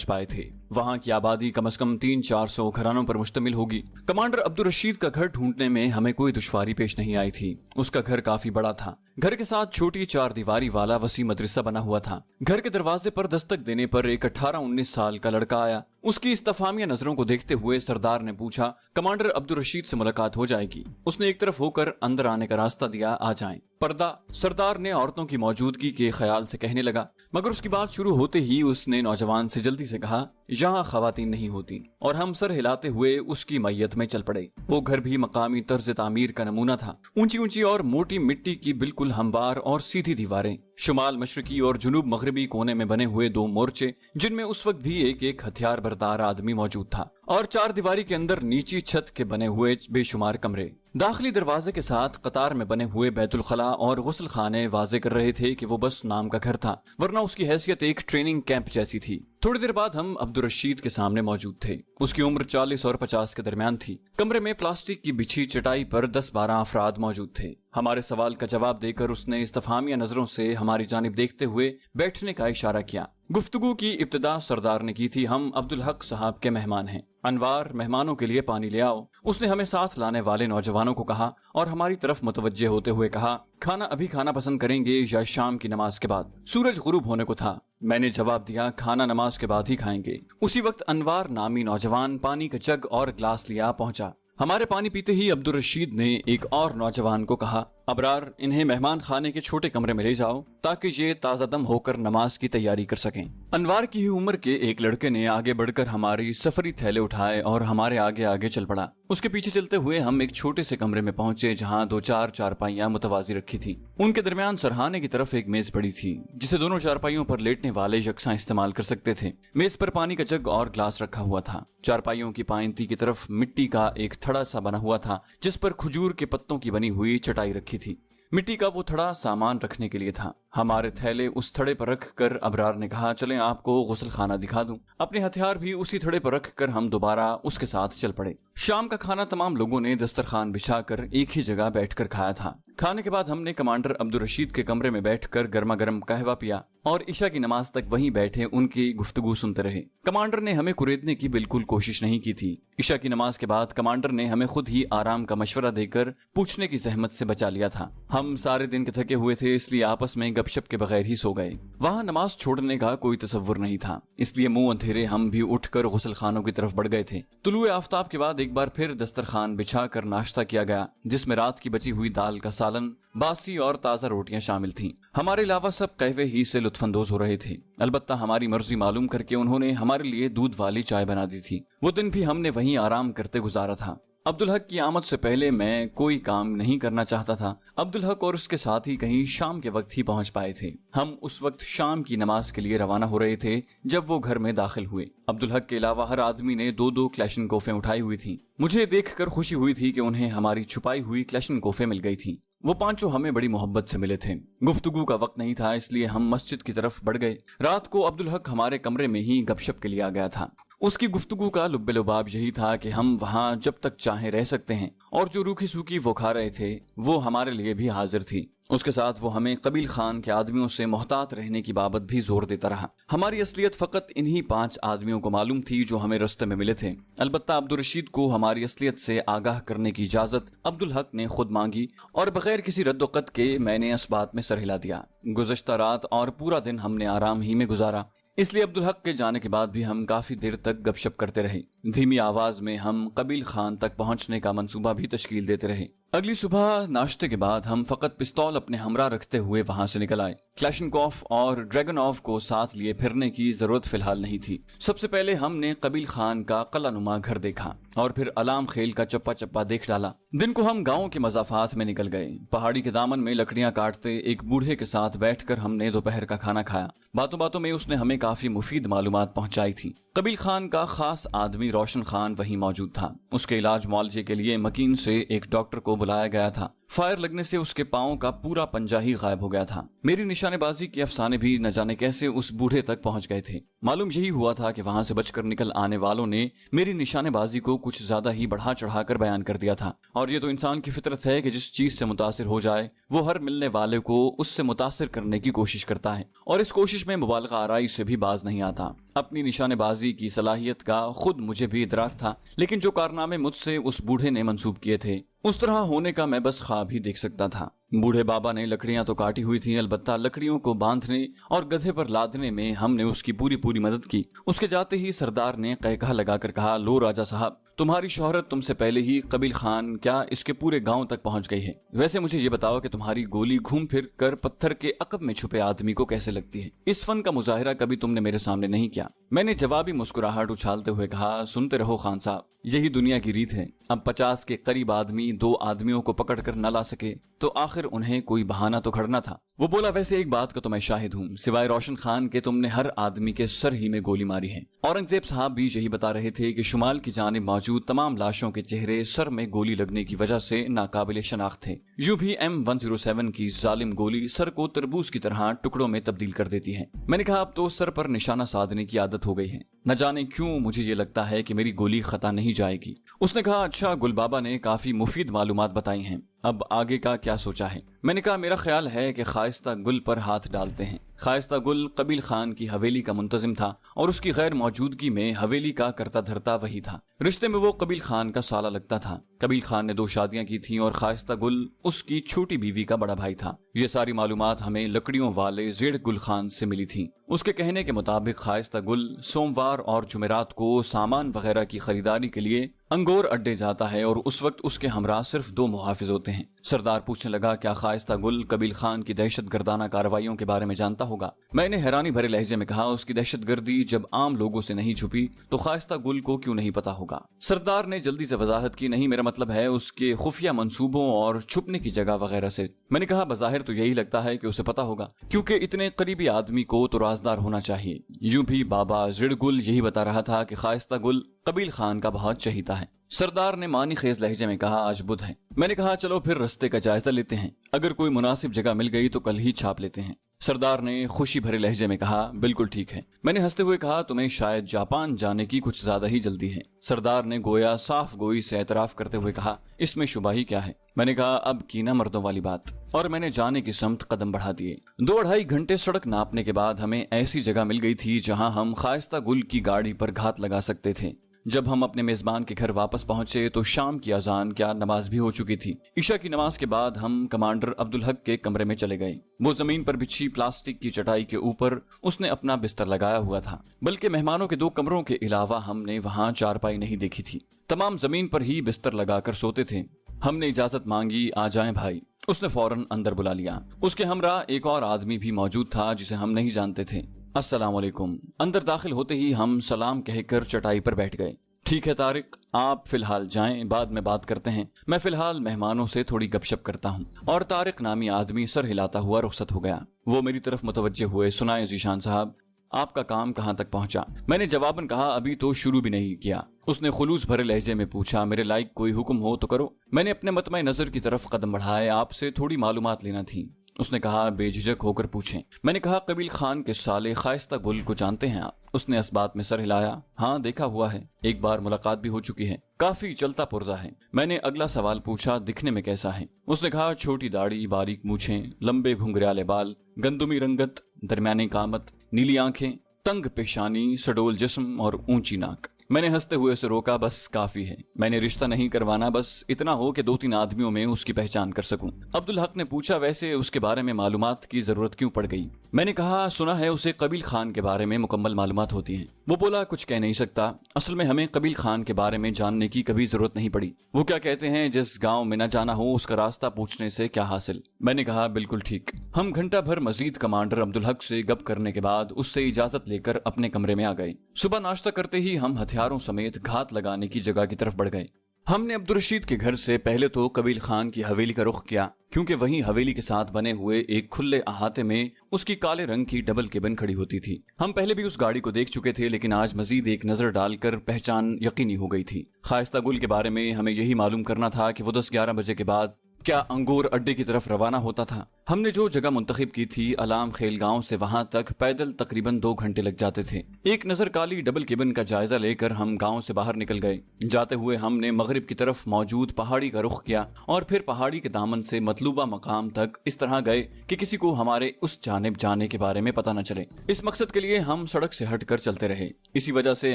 پائے تھے۔ وہاں کی آبادی کم از کم 300-400 گھرانوں پر مشتمل ہوگی۔ کمانڈر عبدالرشید کا گھر ڈھونڈنے میں ہمیں کوئی دشواری پیش نہیں آئی تھی۔ اس کا گھر کافی بڑا تھا، گھر کے ساتھ چھوٹی 4 دیواری والا وسیع مدرسہ بنا ہوا تھا۔ گھر کے دروازے پر دستک دینے پر ایک 18-19 سال کا لڑکا آیا۔ اس کی استفہامیہ نظروں کو دیکھتے ہوئے سردار نے پوچھا، کمانڈر عبدالرشید سے ملاقات ہو جائے گی؟ اس نے ایک طرف ہو کر اندر آنے کا راستہ دیا، آ جائیں۔ پردہ، سردار نے عورتوں کی موجودگی کے خیال سے کہنے لگا، مگر اس کی بات شروع ہوتے ہی اس نے نوجوان سے جلدی سے کہا، یہاں خواتین نہیں ہوتی، اور ہم سر ہلاتے ہوئے اس کی میت میں چل پڑے۔ وہ گھر بھی مقامی طرز تعمیر کا نمونہ تھا، اونچی اونچی اور موٹی مٹی کی بالکل ہموار اور سیدھی دیواریں، شمال مشرقی اور جنوب مغربی کونے میں بنے ہوئے 2 مورچے جن میں اس وقت بھی ایک ہتھیار بردار آدمی موجود تھا، اور 4 دیواری کے اندر نیچی چھت کے بنے ہوئے بے شمار کمرے۔ داخلی دروازے کے ساتھ قطار میں بنے ہوئے بیت الخلاء اور غسل خانے واضح کر رہے تھے کہ وہ بس نام کا گھر تھا، ورنہ اس کی حیثیت ایک ٹریننگ کیمپ جیسی تھی۔ تھوڑی دیر بعد ہم عبدالرشید کے سامنے موجود تھے۔ اس کی عمر 40 اور 50 کے درمیان تھی۔ کمرے میں پلاسٹک کی بچھی چٹائی پر 10-12 افراد موجود تھے۔ ہمارے سوال کا جواب دے کر اس نے استفہامیہ نظروں سے ہماری جانب دیکھتے ہوئے بیٹھنے کا اشارہ کیا۔ گفتگو کی ابتدا سردار نے کی تھی، ہم عبدالحق صاحب کے مہمان ہیں، انوار مہمانوں کے لیے پانی لے آؤ۔ اس نے ہمیں ساتھ لانے والے نوجوانوں کو کہا اور ہماری طرف متوجہ ہوتے ہوئے کہا، کھانا ابھی کھانا پسند کریں گے یا شام کی نماز کے بعد؟ سورج غروب ہونے کو تھا۔ میں نے جواب دیا، کھانا نماز کے بعد ہی کھائیں گے۔ اسی وقت انوار نامی نوجوان پانی کا جگ اور گلاس لیا پہنچا۔ ہمارے پانی پیتے ہی عبدالرشید نے ایک اور نوجوان کو کہا، ابرار انہیں مہمان خانے کے چھوٹے کمرے میں لے جاؤ تاکہ یہ تازہ دم ہو کر نماز کی تیاری کر سکیں۔ انوار کی ہی عمر کے ایک لڑکے نے آگے بڑھ کر ہماری سفری تھیلے اٹھائے اور ہمارے آگے آگے چل پڑا۔ اس کے پیچھے چلتے ہوئے ہم ایک چھوٹے سے کمرے میں پہنچے جہاں 2-4 چارپائیاں متوازی رکھی تھیں۔ ان کے درمیان سرہانے کی طرف ایک میز پڑی تھی جسے دونوں چارپائیوں پر لیٹنے والے یکساں استعمال کر سکتے تھے۔ میز پر پانی کا جگ اور گلاس رکھا ہوا تھا۔ چارپائیوں کی پائنتی کی طرف مٹی کا ایک تھڑا سا بنا ہوا تھا جس پر کھجور کے پتوں کی بنی ہوئی چٹائی رکھی تھی۔ مٹی کا وہ تھڑا سامان رکھنے کے لیے تھا۔ ہمارے تھیلے اس تھڑے پر رکھ کر ابرار نے کہا چلیں آپ کو غسل خانہ دکھا دوں۔ اپنے ہتھیار بھی اسی تھڑے پر رکھ کر ہم دوبارہ اس کے ساتھ چل پڑے۔ شام کا کھانا تمام لوگوں نے دسترخوان بچھا کر ایک ہی جگہ بیٹھ کر کھایا تھا۔ کھانے کے بعد ہم نے کمانڈر عبدالرشید کے کمرے میں بیٹھ کر گرما گرم قہوہ پیا اور عشاء کی نماز تک وہیں بیٹھے ان کی گفتگو سنتے رہے۔ کمانڈر نے ہمیں کریدنے کی بالکل کوشش نہیں کی تھی۔ عشاء کی نماز کے بعد کمانڈر نے ہمیں خود ہی آرام کا مشورہ دے کر پوچھنے کی زحمت سے بچا لیا تھا۔ ہم سارے دن کے تھکے ہوئے تھے اس لیے آپس میں گپ شپ کے بغیر ہی سو گئے۔ وہاں نماز چھوڑنے کا کوئی تصور نہیں تھا، اس لیے منہ اندھیرے ہم بھی اٹھ کر غسل خانوں کی طرف بڑھ گئے تھے۔ طلوع آفتاب کے بعد ایک بار پھر دسترخوان بچھا کر ناشتہ کیا گیا جس میں رات کی بچی ہوئی دال کا سالن، باسی اور تازہ روٹیاں شامل تھیں۔ ہمارے علاوہ سب قہوے ہی سے لطف اندوز ہو رہے تھے۔ البتہ ہماری مرضی معلوم کر کے انہوں نے ہمارے لیے دودھ والی چائے بنا دی تھی۔ وہ دن بھی ہم نے وہیں آرام کرتے گزارا تھا۔ عبدالحق کی آمد سے پہلے میں کوئی کام نہیں کرنا چاہتا تھا۔ عبدالحق اور اس کے ساتھی کہیں شام کے وقت ہی پہنچ پائے تھے۔ ہم اس وقت شام کی نماز کے لیے روانہ ہو رہے تھے جب وہ گھر میں داخل ہوئے۔ عبدالحق کے علاوہ ہر آدمی نے 2 کلیشن کوفیں اٹھائی ہوئی تھیں۔ مجھے دیکھ کر خوشی ہوئی تھی کہ انہیں ہماری چھپائی ہوئی کلیشن کوفیں مل گئی تھیں۔ وہ پانچوں ہمیں بڑی محبت سے ملے تھے۔ گفتگو کا وقت نہیں تھا اس لیے ہم مسجد کی طرف بڑھ گئے۔ رات کو عبدالحق ہمارے کمرے میں ہی گپ شپ کے لیے آ گیا تھا۔ اس کی گفتگو کا لب لباب یہی تھا کہ ہم وہاں جب تک چاہیں رہ سکتے ہیں، اور جو روکھی سوکھی وہ کھا رہے تھے وہ ہمارے لیے بھی حاضر تھی۔ اس کے ساتھ وہ ہمیں قبیل خان کے آدمیوں سے محتاط رہنے کی بابت بھی زور دیتا رہا۔ ہماری اصلیت فقط انہی 5 آدمیوں کو معلوم تھی جو ہمیں رستے میں ملے تھے۔ البتہ عبدالرشید کو ہماری اصلیت سے آگاہ کرنے کی اجازت عبدالحق نے خود مانگی اور بغیر کسی رد و قط کے میں نے اس بات میں سر ہلا دیا۔ گزشتہ رات اور پورا دن ہم نے آرام ہی میں گزارا، اس لیے عبدالحق کے جانے کے بعد بھی ہم کافی دیر تک گپ شپ کرتے رہے۔ دھیمی آواز میں ہم قبیل خان تک پہنچنے کا منصوبہ بھی تشکیل دیتے رہے۔ اگلی صبح ناشتے کے بعد ہم فقط پستول اپنے ہمراہ رکھتے ہوئے وہاں سے نکل آئے۔ کلیشنکوف اور ڈریگنوف کو ساتھ لیے پھرنے کی ضرورت فی الحال نہیں تھی۔ سب سے پہلے ہم نے قبیل خان کا قلعہ نما گھر دیکھا اور پھر علام خیل کا چپا چپا دیکھ ڈالا۔ دن کو ہم گاؤں کے مضافات میں نکل گئے۔ پہاڑی کے دامن میں لکڑیاں کاٹتے ایک بوڑھے کے ساتھ بیٹھ کر ہم نے دوپہر کا کھانا کھایا۔ باتوں باتوں میں اس نے ہمیں کافی مفید معلومات پہنچائی تھی۔ قبیل خان کا خاص آدمی روشن خان وہیں موجود تھا۔ اس کے علاج معالجے کے لیے مکین سے ایک ڈاکٹر کو بلایا گیا تھا۔ فائر لگنے سے اس کے پاؤں کا پورا پنجہ ہی غائب ہو گیا تھا۔ میری نشانے بازی کے افسانے بھی نہ جانے کیسے اس بوڑھے تک پہنچ گئے تھے۔ معلوم یہی ہوا تھا کہ وہاں سے بچ کر نکل آنے والوں نے میری نشانے بازی کو کچھ زیادہ ہی بڑھا چڑھا کر بیان کر دیا تھا، اور یہ تو انسان کی فطرت ہے کہ جس چیز سے متاثر ہو جائے وہ ہر ملنے والے کو اس سے متاثر کرنے کی کوشش کرتا ہے، اور اس کوشش میں مبالغہ آرائی سے بھی باز نہیں آتا۔ اپنی نشانے بازی کی صلاحیت کا خود مجھے بھی ادراک تھا، لیکن جو کارنامے مجھ سے اس بوڑھے نے منسوب کیے تھے اس طرح ہونے کا میں بس خواب ہی دیکھ سکتا تھا۔ بوڑھے بابا نے لکڑیاں تو کاٹی ہوئی تھیں، البتہ لکڑیوں کو باندھنے اور گدھے پر لادنے میں ہم نے اس کی پوری مدد کی۔ اس کے جاتے ہی سردار نے قہقہ لگا کر کہا، لو راجہ صاحب، تمہاری شہرت تم سے پہلے ہی قبیل خان کیا اس کے پورے گاؤں تک پہنچ گئی ہے۔ ویسے مجھے یہ بتاؤ کہ تمہاری گولی گھوم پھر کر پتھر کے عقب میں چھپے آدمی کو کیسے لگتی ہے؟ اس فن کا مظاہرہ کبھی تم نے میرے سامنے نہیں کیا۔ میں نے جوابی مسکراہٹ اچھالتے ہوئے کہا، سنتے رہو خان صاحب، یہی دنیا کی ریت ہے۔ اب 50 کے قریب آدمی 2 آدمیوں کو پکڑ کر نہ لا سکے تو آخر انہیں کوئی بہانہ تو کھڑنا تھا۔ وہ بولا، ویسے ایک بات کا تو میں شاہد ہوں، سوائے روشن خان کے تم نے ہر آدمی کے سر ہی میں گولی ماری ہے۔ اورنگزیب صاحب بھی یہی بتا رہے تھے کہ شمال کی جانب موجود تمام لاشوں کے چہرے سر میں گولی لگنے کی وجہ سے ناقابل شناخت تھے۔ یوں بھی M107 کی ظالم گولی سر کو تربوز کی طرح ٹکڑوں میں تبدیل کر دیتی ہے۔ میں نے کہا، اب تو سر پر نشانہ سادنے کی عادت ہو گئی ہے، نہ جانے کیوں مجھے یہ لگتا ہے کہ میری گولی خطا نہیں جائے گی۔ اس نے کہا، اچھا، گل بابا نے کافی مفید معلومات بتائی ہیں، اب آگے کا کیا سوچا ہے؟ میں نے کہا، میرا خیال ہے کہ خائستہ گل پر ہاتھ ڈالتے ہیں۔ خائستہ گل قبیل خان کی حویلی کا منتظم تھا اور اس کی غیر موجودگی میں حویلی کا کرتا دھرتا وہی تھا۔ رشتے میں وہ قبیل خان کا سالہ لگتا تھا۔ قبیل خان نے 2 شادیاں کی تھیں اور خائستہ گل اس کی چھوٹی بیوی کا بڑا بھائی تھا۔ یہ ساری معلومات ہمیں لکڑیوں والے زیڑ گل خان سے ملی تھیں۔ اس کے کہنے کے مطابق خائستہ گل سوموار اور جمعرات کو سامان وغیرہ کی خریداری کے لیے अंगोर अड्डे जाता है और उस वक्त उसके हमरा सिर्फ 2 मुहाफिज होते हैं। सरदार पूछने लगा, क्या खाइस्ता गुल कबील खान की दहशतगर्दाना कार्रवाइयों के बारे में जानता होगा? मैंने हैरानी भरे लहजे में कहा, उसकी दहशतगर्दी जब आम लोगों से नहीं छुपी तो खाइस्ता गुल को क्यों नहीं पता होगा? सरदार ने जल्दी से वजाहत की, नहीं मेरा मतलब है उसके खुफिया मंसूबों और छुपने की जगह वगैरह से। मैंने कहा, बज़ाहिर तो यही लगता है कि उसे पता होगा, क्योंकि इतने करीबी आदमी को तो राजदार होना चाहिए। यूं भी बाबा जिड़ गुल यही बता रहा था कि खाइस्ता गुल कबील खान का बहुत चहीता है। सरदार ने मानी खेज लहजे में कहा, आज बुध है। मैंने कहा, चलो फिर रास्ते का जायजा लेते हैं, अगर कोई मुनासिब जगह मिल गई तो कल ही छाप लेते हैं। सरदार ने खुशी भरे लहजे में कहा, बिल्कुल ठीक है। मैंने हंसते हुए कहा, तुम्हें शायद जापान जाने की कुछ ज्यादा ही जल्दी है। सरदार ने गोया साफ गोई से एतराफ करते हुए कहा, इसमें शुबा ही क्या है? मैंने कहा, अब की ना मर्दों वाली बात, और मैंने जाने की समत कदम बढ़ा दिए। 2-2.5 घंटे सड़क नापने के बाद हमें ऐसी जगह मिल गई थी जहां हम खाइस्ता गुल की गाड़ी पर घात लगा सकते थे। जब हम अपने मेजबान के घर वापस पहुंचे तो शाम की अजान क्या नमाज भी हो चुकी थी। ईशा की नमाज के बाद हम कमांडर अब्दुल हक के कमरे में चले गए। वो जमीन पर बिछी प्लास्टिक की चटाई के ऊपर उसने अपना बिस्तर लगाया हुआ था, बल्कि मेहमानों के 2 कमरों के अलावा हमने वहां चारपाई नहीं देखी थी। तमाम जमीन पर ही बिस्तर लगाकर सोते थे। हमने इजाजत मांगी, आ जाएं भाई। उसने फौरन अंदर बुला लिया। उसके हमरा एक और आदमी भी मौजूद था जिसे हम नहीं जानते थे। अस्सलाम वालेकुम। अंदर दाखिल होते ही हम सलाम कहकर चटाई पर बैठ गए। ठीक है तारिक, आप फिलहाल जाएं, बाद में बात करते हैं। मैं फिलहाल मेहमानों से थोड़ी गपशप करता हूं। और तारिक नामी आदमी सर हिलाता हुआ रुखसत हो गया। वो मेरी तरफ मुतवज्जे हुए, सुनाए जीशान साहब, आपका काम कहां तक पहुंचा? मैंने जवाबन कहा, अभी तो शुरू भी नहीं किया। उसने खुलूस भरे लहजे में पूछा, मेरे लायक कोई हुक्म हो तो करो। मैंने अपने मतमय नजर की तरफ कदम बढ़ाए, आपसे थोड़ी मालूमात लेना थी। उसने कहा, बेझिझक होकर पूछें। मैंने कहा, कबील खान के साले खाइस्ता गुल को जानते हैं आप? उसने इस बात में सर हिलाया, हाँ देखा हुआ है, एक बार मुलाकात भी हो चुकी है, काफी चलता पुर्जा है। मैंने अगला सवाल पूछा, दिखने में कैसा है? उसने कहा, छोटी दाढ़ी, बारीक मूछें, लंबे घुंघराले बाल, गंदुमी रंगत, दरमियानी कामत, नीली आंखें, तंग पेशानी, सडोल जिस्म और ऊंची नाक। मैंने हंसते हुए उसे रोका, बस काफी है, मैंने रिश्ता नहीं करवाना, बस इतना हो कि 2-3 आदमियों में उसकी पहचान कर सकूं। अब्दुल हक ने पूछा, वैसे उसके बारे में मालूमात की जरूरत क्यों पड़ गई? मैंने कहा, सुना है उसे कबील खान के बारे में मुकम्मल मालूमात होती हैं। वो बोला, कुछ कह नहीं सकता, असल में हमें कबील खान के बारे में जानने की कभी जरूरत नहीं पड़ी। वो क्या कहते हैं, जिस गाँव में न जाना हो उसका रास्ता पूछने से क्या हासिल? मैंने कहा, बिल्कुल ठीक। हम घंटा भर मजीद कमांडर अब्दुल हक से गप करने के बाद उससे इजाजत लेकर अपने कमरे में आ गए। सुबह नाश्ता करते ही हम हथियारों समेत घात लगाने की जगह की तरफ बढ़ गए। हमने अब्दुल रशीद के घर से पहले तो कबील खान की हवेली का रुख किया, क्योंकि वहीं हवेली के साथ बने हुए एक खुले अहाते में उसकी काले रंग की डबल केबिन खड़ी होती थी। हम पहले भी उस गाड़ी को देख चुके थे, लेकिन आज मजीद एक नजर डालकर पहचान यकीनी हो गई थी। खाइस्ता गुल के बारे में हमें यही मालूम करना था कि वो 10-11 बजे के बाद क्या अंगूर अड्डे की तरफ रवाना होता था। हमने जो जगह मुंतखब की थी अलाम खेल गांव से वहां तक पैदल तकरीबन 2 घंटे लग जाते थे। एक नजर काली डबल केबिन का जायजा लेकर हम गांव से बाहर निकल गए। जाते हुए हमने मगरिब की तरफ मौजूद पहाड़ी का रुख किया और फिर पहाड़ी के दामन से मतलूबा मकाम तक इस तरह गए कि किसी को हमारे उस जानिब जाने के बारे में पता न चले। इस मकसद के लिए हम सड़क से हटकर चलते रहे। इसी वजह से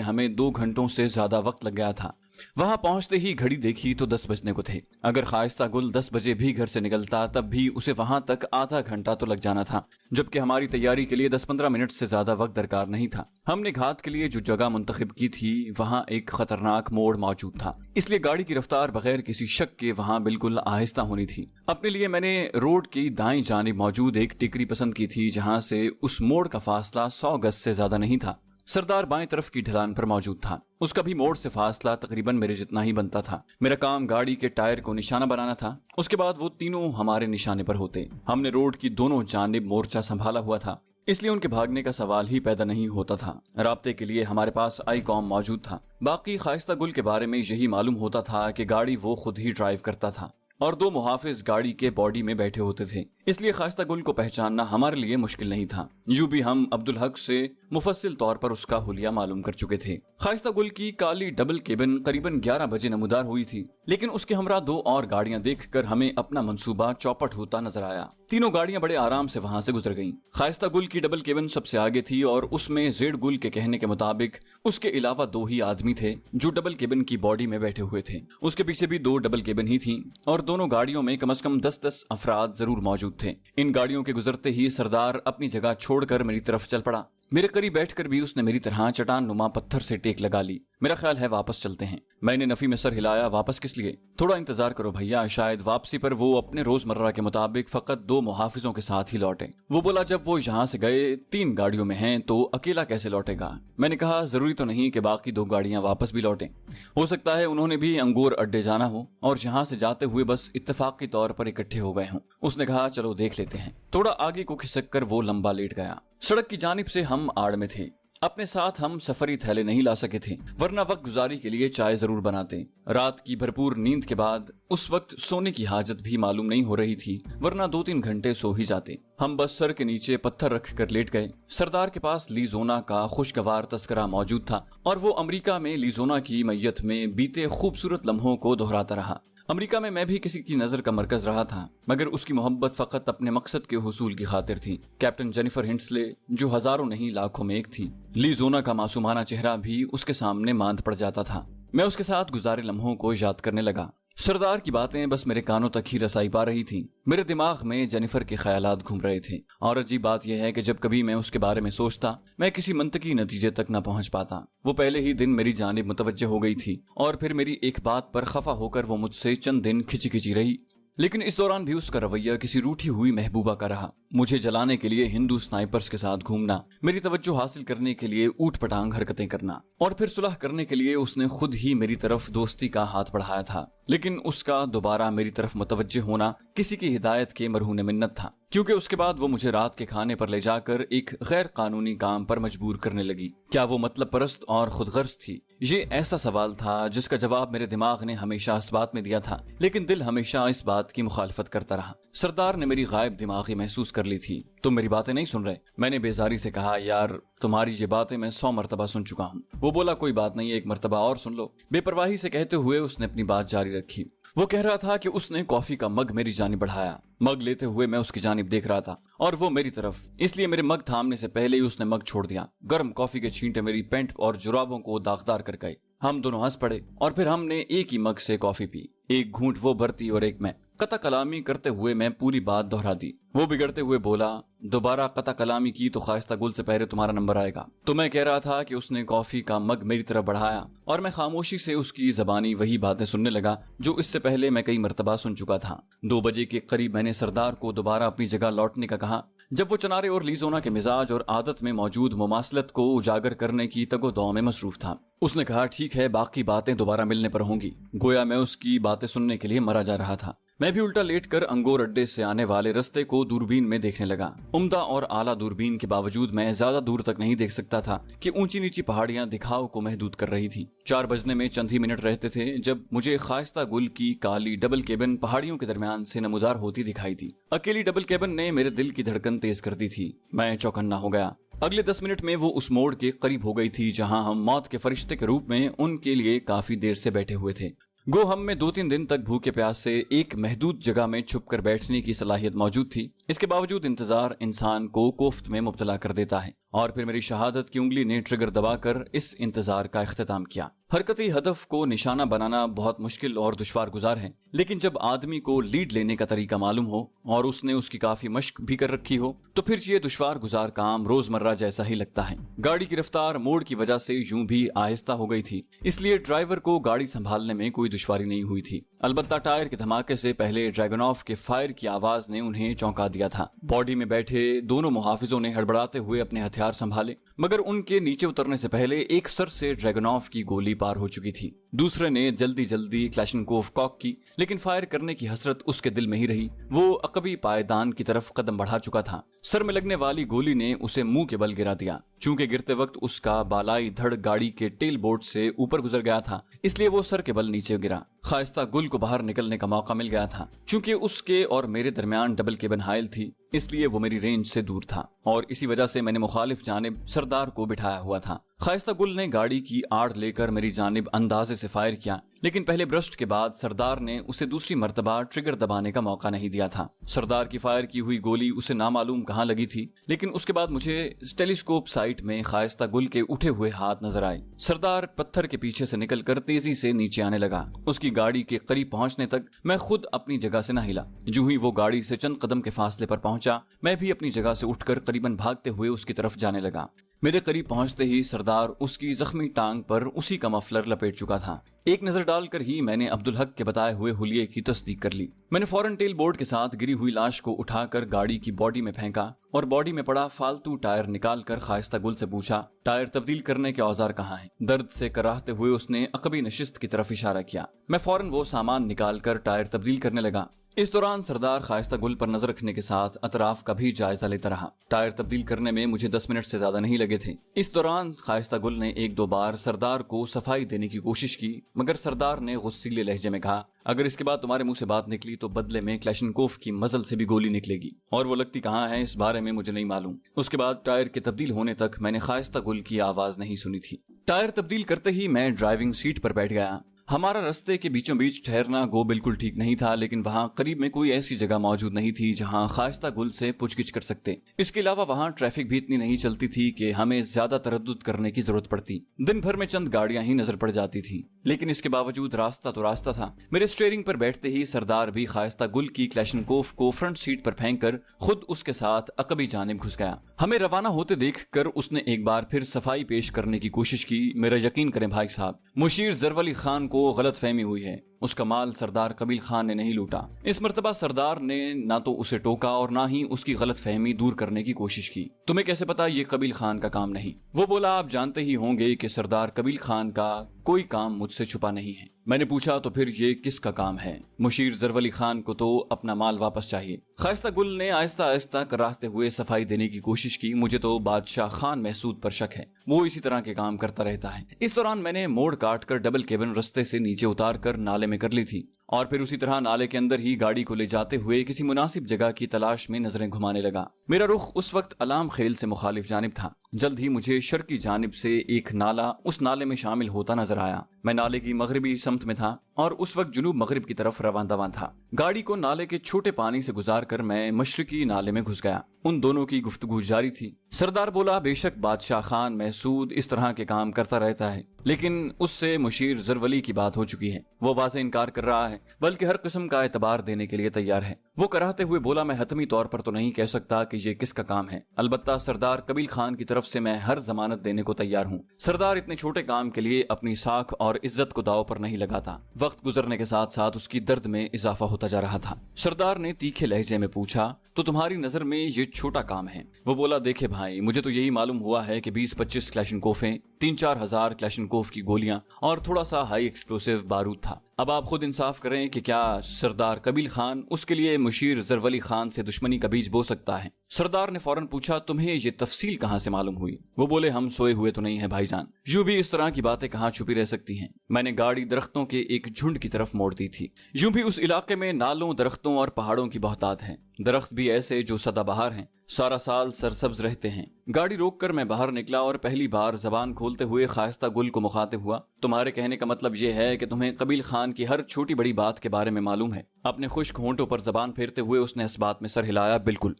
हमें 2 घंटों से ज्यादा वक्त लग गया था। वहां पहुंचते ही घड़ी देखी तो 10 बजने को थे। अगर खाइस्ता गुल 10 बजे भी घर से निकलता तब भी उसे वहां तक आधा घंटा तो लग जाना था, जबकि हमारी तैयारी के लिए 10-15 मिनट से ज्यादा वक्त दरकार नहीं था। हमने घात के लिए जो जगह मुंतखब की थी वहां एक खतरनाक मोड़ मौजूद था, इसलिए गाड़ी की रफ्तार बगैर किसी शक के वहां बिल्कुल आहिस्ता होनी थी। अपने लिए मैंने रोड की दाईं जानिब मौजूद एक टिकरी पसंद की थी, जहां से उस मोड़ का फासला 100 गज से ज्यादा नहीं था। सरदार बाएं तरफ की ढलान पर मौजूद था, उसका भी मोड़ से फासला तकरीबन मेरे जितना ही बनता था। मेरा काम गाड़ी के टायर को निशाना बनाना था, उसके बाद वो तीनों हमारे निशाने पर होते। हमने रोड की दोनों जानिब मोर्चा संभाला हुआ था, इसलिए उनके भागने का सवाल ही पैदा नहीं होता था। राब्ते के लिए हमारे पास आई कॉम मौजूद था। बाकी खाइस्ता गुल के बारे में यही मालूम होता था कि गाड़ी वो खुद ही ड्राइव करता था और 2 मुहाफिज गाड़ी के बॉडी में बैठे होते थे, इसलिए खाइस्ता गुल को पहचानना हमारे लिए मुश्किल नहीं था। यूं भी हम अब्दुल हक से मुफस्सिल तौर पर उसका हुलिया मालूम कर चुके थे। खाइस्ता गुल की काली डबल केबिन करीबन 11 बजे नमूदार हुई थी, लेकिन उसके हमरा 2 और गाड़ियां देखकर हमें अपना मंसूबा चौपट होता नजर आया। तीनों गाड़ियां बड़े आराम से वहां से गुजर गईं। खाइस्ता गुल की डबल केबिन सबसे आगे थी और उसमें जेड गुल के कहने के मुताबिक उसके अलावा 2 ही आदमी थे जो डबल केबिन की बॉडी में बैठे हुए थे। उसके पीछे भी 2 डबल केबिन ही थी और दोनों गाड़ियों में कम से कम 10-10 अफराद जरूर मौजूद थे। इन गाड़ियों के गुजरते ही सरदार अपनी जगह छोड़कर मेरी तरफ चल पड़ा। मेरे करीब बैठकर भी उसने मेरी तरह चट्टान नुमा पत्थर से टेक लगा ली। मेरा ख्याल है वापस चलते हैं। मैंने नफी में सर हिलाया। वापस किस लिए? थोड़ा इंतजार करो भैया, शायद वापसी पर वो अपने रोजमर्रा के मुताबिक फकत 2 मुहाफिजों के साथ ही लौटे। वो बोला जब वो यहाँ से गए 3 गाड़ियों में हैं तो अकेला कैसे लौटेगा? मैंने कहा जरूरी तो नहीं कि बाकी 2 गाड़ियां वापस भी लौटें। हो सकता है उन्होंने भी अंगूर अड्डे जाना हो और यहाँ से जाते हुए बस इत्तेफाकी तौर पर इकट्ठे हो गए हों। उसने कहा चलो देख लेते हैं। थोड़ा आगे को खिसक कर वो लंबा लेट गया। सड़क की जानिब से हम आड़ में थे। अपने साथ हम सफरी थैले नहीं ला सके थे, वरना वक्त गुजारी के लिए चाय जरूर बनाते। रात की भरपूर नींद के बाद उस वक्त सोने की हाजत भी मालूम नहीं हो रही थी, वरना 2-3 घंटे सो ही जाते। हम बस सर के नीचे पत्थर रख कर लेट गए। सरदार के पास लीजोना का खुशगवार तस्करा मौजूद था और वो अमेरिका में लीजोना की मैयत में बीते खूबसूरत लम्हों को दोहराता रहा। अमेरिका में मैं भी किसी की नजर का मरकज रहा था, मगर उसकी मोहब्बत फकत अपने मकसद के हुसूल की खातिर थी। कैप्टन जेनिफर हिंसले, जो हजारों नहीं लाखों में एक थी। लीजोना का मासूमाना चेहरा भी उसके सामने मांद पड़ जाता था। मैं उसके साथ गुजारे लम्हों को याद करने लगा। सरदार की बातें बस मेरे कानों तक ही रसाई पा रही थी। मेरे दिमाग में जेनिफर के ख्यालात घूम रहे थे और अजीब बात यह है कि जब कभी मैं उसके बारे में सोचता, मैं किसी मंतकी नतीजे तक न पहुंच पाता। वो पहले ही दिन मेरी जानिब मुतवज्जह हो गई थी और फिर मेरी एक बात पर खफा होकर वो मुझसे चंद दिन खिंची खिंची रही, लेकिन इस दौरान भी उसका रवैया किसी रूठी हुई महबूबा का रहा। मुझे जलाने के लिए हिंदू स्नाइपर्स के साथ घूमना, मेरी तवज्जो हासिल करने के लिए ऊट पटांग हरकतें करना और फिर सुलह करने के लिए उसने खुद ही मेरी तरफ दोस्ती का हाथ बढ़ाया था। लेकिन उसका दोबारा मेरी तरफ मुतवज्जह होना किसी की हिदायत के मरहून मिन्नत था, क्योंकि उसके बाद वो मुझे रात के खाने पर ले जाकर एक गैर कानूनी काम पर मजबूर करने लगी। क्या वो मतलब परस्त और खुदगर्ज थी? ये ऐसा सवाल था जिसका जवाब मेरे दिमाग ने हमेशा इस बात में दिया था, लेकिन दिल हमेशा इस बात की मुखालफत करता रहा। सरदार ने मेरी गायब दिमागी महसूस कर ली थी। तुम मेरी बातें नहीं सुन रहे? मैंने बेजारी से कहा। यार तुम्हारी ये बातें मैं 100 मरतबा सुन चुका हूँ। वो बोला कोई बात नहीं, 1 मरतबा और सुन लो। बेपरवाही से कहते हुए उसने अपनी बात जारी रखी। वो कह रहा था कि उसने कॉफी का मग मेरी जानिब बढ़ाया। मग लेते हुए मैं उसकी जानिब देख रहा था और वो मेरी तरफ, इसलिए मेरे मग थामने से पहले ही उसने मग छोड़ दिया। गर्म कॉफी के छींटे मेरी पैंट और जुराबों को दागदार कर गए। हम दोनों हंस पड़े और फिर हमने एक ही मग से कॉफी पी। एक घूंट वो भरती और एक मैं। कता कलामी करते हुए मैं पूरी बात दोहरा दी। वो बिगड़ते हुए बोला, दोबारा कता कलामी की तो खाइस्ता गुल से पहले तुम्हारा नंबर आएगा। तो मैं कह रहा था कि उसने कॉफी का मग मेरी तरफ बढ़ाया और मैं खामोशी से उसकी जबानी वही बातें सुनने लगा जो इससे पहले मैं कई मरतबा सुन चुका था। 2 बजे के करीब मैंने सरदार को दोबारा अपनी जगह लौटने का कहा, जब वो चनारे और लीजोना के मिजाज और आदत में मौजूद मुमासलत को उजागर करने की तगो-दौ में मसरूफ था। उसने कहा, ठीक है, बाकी बातें दोबारा मिलने पर होंगी। गोया मैं उसकी बातें सुनने के लिए मरा जा रहा था। मैं भी उल्टा लेटकर अंगूर अड्डे से आने वाले रास्ते को दूरबीन में देखने लगा। उम्दा और आला दूरबीन के बावजूद मैं ज्यादा दूर तक नहीं देख सकता था कि ऊंची नीची पहाड़ियां दिखाव को महदूद कर रही थी। 4 बजने में चंद ही मिनट रहते थे जब मुझे खाइस्ता गुल की काली डबल केबिन पहाड़ियों के दरमियान से नमूदार होती दिखाई दी। अकेली डबल केबिन ने मेरे दिल की धड़कन तेज कर दी थी। मैं चौकन्ना हो गया। अगले 10 मिनट में वो उस मोड़ के करीब हो गई थी जहां हम मौत के फरिश्ते के रूप में उनके लिए काफी देर से बैठे हुए थे। गो हम में 2-3 दिन तक भूखे प्यास से एक महदूद जगह में छुप कर बैठने की सलाहियत मौजूद थी। इसके बावजूद इंतजार इंसान को कोफ्त में मुब्तला कर देता है। और फिर मेरी शहादत की उंगली ने ट्रिगर दबाकर इस इंतजार का इख्तिताम किया। हरकती हदफ को निशाना बनाना बहुत मुश्किल और दुश्वार गुजार है, लेकिन जब आदमी को लीड लेने का तरीका मालूम हो और उसने उसकी काफी मश्क भी कर रखी हो तो फिर ये दुश्वार गुजार काम रोजमर्रा जैसा ही लगता है। गाड़ी की रफ्तार मोड़ की वजह से यूं भी आहिस्ता हो गई थी, इसलिए ड्राइवर को गाड़ी संभालने में कोई दुश्वारी नहीं हुई थी। अलबत्ता टायर के धमाके से पहले ड्रैगनॉफ के फायर की आवाज ने उन्हें चौंका दिया था। बॉडी में बैठे दोनों मुहाफिजों ने हड़बड़ाते हुए अपने हथियार संभाले, मगर उनके नीचे उतरने से पहले एक सर से ड्रैगनॉफ की गोली पार हो चुकी थी। दूसरे ने जल्दी जल्दी क्लैशनकोव कॉक की, लेकिन फायर करने की हसरत उसके दिल में ही रही। वो अकबी पायदान की तरफ कदम बढ़ा चुका था। सर में लगने वाली गोली ने उसे मुंह के बल गिरा दिया। चूंकि गिरते वक्त उसका बालाई धड़ गाड़ी के टेल बोर्ड से ऊपर गुजर गया था, इसलिए वो सर के बल नीचे गिरा। खाइस्ता गुल को बाहर निकलने का मौका मिल गया था। चूंकि उसके और मेरे दरमियान डबल केबिन हाइल थी, इसलिए वो मेरी रेंज से दूर था और इसी वजह से मैंने मुखालिफ जानिब सरदार को बिठाया हुआ था। खाइस्ता गुल ने गाड़ी की आड़ लेकर मेरी जानिब अंदाजे से फायर किया, लेकिन पहले ब्रस्ट के बाद सरदार ने उसे दूसरी मर्तबा ट्रिगर दबाने का मौका नहीं दिया था। सरदार की फायर की हुई गोली उसे नामालूम कहां लगी थी, लेकिन उसके बाद मुझे टेलीस्कोप साइट में खाइस्ता गुल के उठे हुए हाथ नजर आए। सरदार पत्थर के पीछे से निकलकर तेजी से नीचे आने लगा। उसकी गाड़ी के करीब पहुंचने तक मैं खुद अपनी जगह से न हिला। जो ही वो गाड़ी से चंद कदम के फासले पर पहुंचा, मैं भी अपनी जगह से उठकर करीबन भागते हुए उसकी तरफ जाने लगा। میرے قریب پہنچتے ہی سردار اس کی زخمی ٹانگ پر اسی کا مفلر لپیٹ چکا تھا۔ ایک نظر ڈال کر ہی میں نے عبدالحق کے بتائے ہوئے حلیے کی تصدیق کر لی۔ میں نے فوراً ٹیل بورڈ کے ساتھ گری ہوئی لاش کو اٹھا کر گاڑی کی باڈی میں پھینکا اور باڈی میں پڑا فالتو ٹائر نکال کر خائستہ گل سے پوچھا، ٹائر تبدیل کرنے کے اوزار کہاں ہیں؟ درد سے کراہتے ہوئے اس نے عقبی نشست کی طرف اشارہ کیا۔ میں فوراً وہ سامان نکال کر ٹائر تبدیل کرنے لگا۔ اس دوران سردار خائستہ گل پر نظر رکھنے کے ساتھ اطراف کا بھی جائزہ لیتا رہا۔ ٹائر تبدیل کرنے میں مجھے 10 منٹ سے زیادہ نہیں لگے تھے۔ اس دوران خائستہ گل نے 1-2 بار سردار کو صفائی دینے کی کوشش کی، مگر سردار نے غصیلے لہجے میں کہا، اگر اس کے بعد تمہارے منہ سے بات نکلی تو بدلے میں کلیشنکوف کی مزل سے بھی گولی نکلے گی، اور وہ لگتی کہاں ہے اس بارے میں مجھے نہیں معلوم۔ اس کے بعد ٹائر کے تبدیل ہونے تک میں نے خائستہ گل کی آواز نہیں سنی تھی۔ ٹائر تبدیل کرتے ہی میں ڈرائیونگ سیٹ پر بیٹھ گیا۔ ہمارا رستے کے بیچوں بیچ ٹھہرنا گو بالکل ٹھیک نہیں تھا، لیکن وہاں قریب میں کوئی ایسی جگہ موجود نہیں تھی جہاں خائستہ گل سے پوچھ گچھ کر سکتے۔ اس کے علاوہ وہاں ٹریفک بھی اتنی نہیں چلتی تھی کہ ہمیں زیادہ تردد کرنے کی ضرورت پڑتی۔ دن بھر میں چند گاڑیاں ہی نظر پڑ جاتی تھی، لیکن اس کے باوجود راستہ تو راستہ تھا۔ میرے اسٹیئرنگ پر بیٹھتے ہی سردار بھی خائستہ گل کی کلیشنکوف کو فرنٹ سیٹ پر پھینک کر خود اس کے ساتھ عقبی جانب گھس گیا۔ ہمیں روانہ ہوتے دیکھ کر اس نے ایک بار پھر صفائی پیش کرنے کی کوشش کی۔ میرا یقین کریں بھائی صاحب، مشیر زرولی خان کو غلط فہمی ہوئی ہے۔ اس کا مال سردار قبیل خان نے نہیں لوٹا۔ اس مرتبہ سردار نے نہ تو اسے ٹوکا اور نہ ہی اس کی غلط فہمی دور کرنے کی کوشش کی۔ تمہیں کیسے پتا یہ قبیل خان کا کام نہیں؟ وہ بولا، آپ جانتے ہی ہوں گے کہ سردار قبیل خان کا کوئی کام مجھ سے چھپا نہیں ہے۔ میں نے پوچھا، تو پھر یہ کس کا کام ہے؟ مشیر زرولی خان کو تو اپنا مال واپس چاہیے۔ خائستہ گل نے آہستہ آہستہ کراہتے ہوئے صفائی دینے کی کوشش کی۔ مجھے تو بادشاہ خان محسود پر شک ہے، وہ اسی طرح کے کام کرتا رہتا ہے۔ اس دوران میں نے موڑ کاٹ کر ڈبل کیبن رستے سے نیچے اتار کر نالے میں کر لی تھی، اور پھر اسی طرح نالے کے اندر ہی گاڑی کو لے جاتے ہوئے کسی مناسب جگہ کی تلاش میں نظریں گھمانے لگا۔ میرا رخ اس وقت علام خیل سے مخالف جانب تھا۔ جلد ہی مجھے شرقی جانب سے ایک نالا اس نالے میں شامل ہوتا نظر آیا۔ میں نالے کی مغربی سمت میں تھا اور اس وقت جنوب مغرب کی طرف رواں دواں تھا۔ گاڑی کو نالے کے چھوٹے پانی سے گزار کر میں مشرقی نالے میں گھس گیا۔ ان دونوں کی گفتگو جاری تھی۔ سردار بولا، بے شک بادشاہ خان محسود اس طرح کے کام کرتا رہتا ہے، لیکن اس سے مشیر زرولی کی بات ہو چکی ہے۔ وہ واضح انکار کر رہا ہے، بلکہ ہر قسم کا اعتبار دینے کے لیے تیار ہے۔ وہ کراہتے ہوئے بولا، میں حتمی طور پر تو نہیں کہہ سکتا کہ یہ کس کا کام ہے، البتہ سردار قبیل خان کی طرف سے میں ہر ضمانت دینے کو تیار ہوں۔ سردار اتنے چھوٹے کام کے لیے اپنی ساکھ اور عزت کو داؤ پر نہیں لگاتا۔ وقت گزرنے کے ساتھ ساتھ اس کی درد میں اضافہ ہوتا جا رہا تھا۔ سردار نے تیکھے لہجے میں پوچھا، تو تمہاری نظر میں یہ چھوٹا کام ہے؟ وہ بولا، دیکھے بھائی، مجھے تو یہی معلوم ہوا ہے کہ 20-25 کلیشنکوفیں، 3-4 ہزار کلیشنکوف کی گولیاں اور تھوڑا سا ہائی ایکسپلوسیو بارود تھا۔ اب آپ خود انصاف کریں کہ کیا سردار قبیل خان اس کے لیے مشیر زرولی خان سے دشمنی کا بیج بو سکتا ہے؟ سردار نے فوراً پوچھا، تمہیں یہ تفصیل کہاں سے معلوم ہوئی؟ وہ بولے، ہم سوئے ہوئے تو نہیں ہیں بھائی جان، یوں بھی اس طرح کی باتیں کہاں چھپی رہ سکتی ہیں۔ میں نے گاڑی درختوں کے ایک جھنڈ کی طرف موڑ دی تھی۔ یوں بھی اس علاقے میں نالوں، درختوں اور پہاڑوں کی بہتات ہے۔ درخت بھی ایسے جو سدا بہار ہیں، سارا سال سرسبز رہتے ہیں۔ گاڑی روک کر میں باہر نکلا اور پہلی بار زبان کھولتے ہوئے خائستہ گل کو مخاطب ہوا، تمہارے کہنے کا مطلب یہ ہے کہ تمہیں قبیل خان کی ہر چھوٹی بڑی بات کے بارے میں معلوم ہے؟ اپنے خشک ہونٹوں پر زبان پھیرتے ہوئے اس نے اس بات میں سر ہلایا۔ بالکل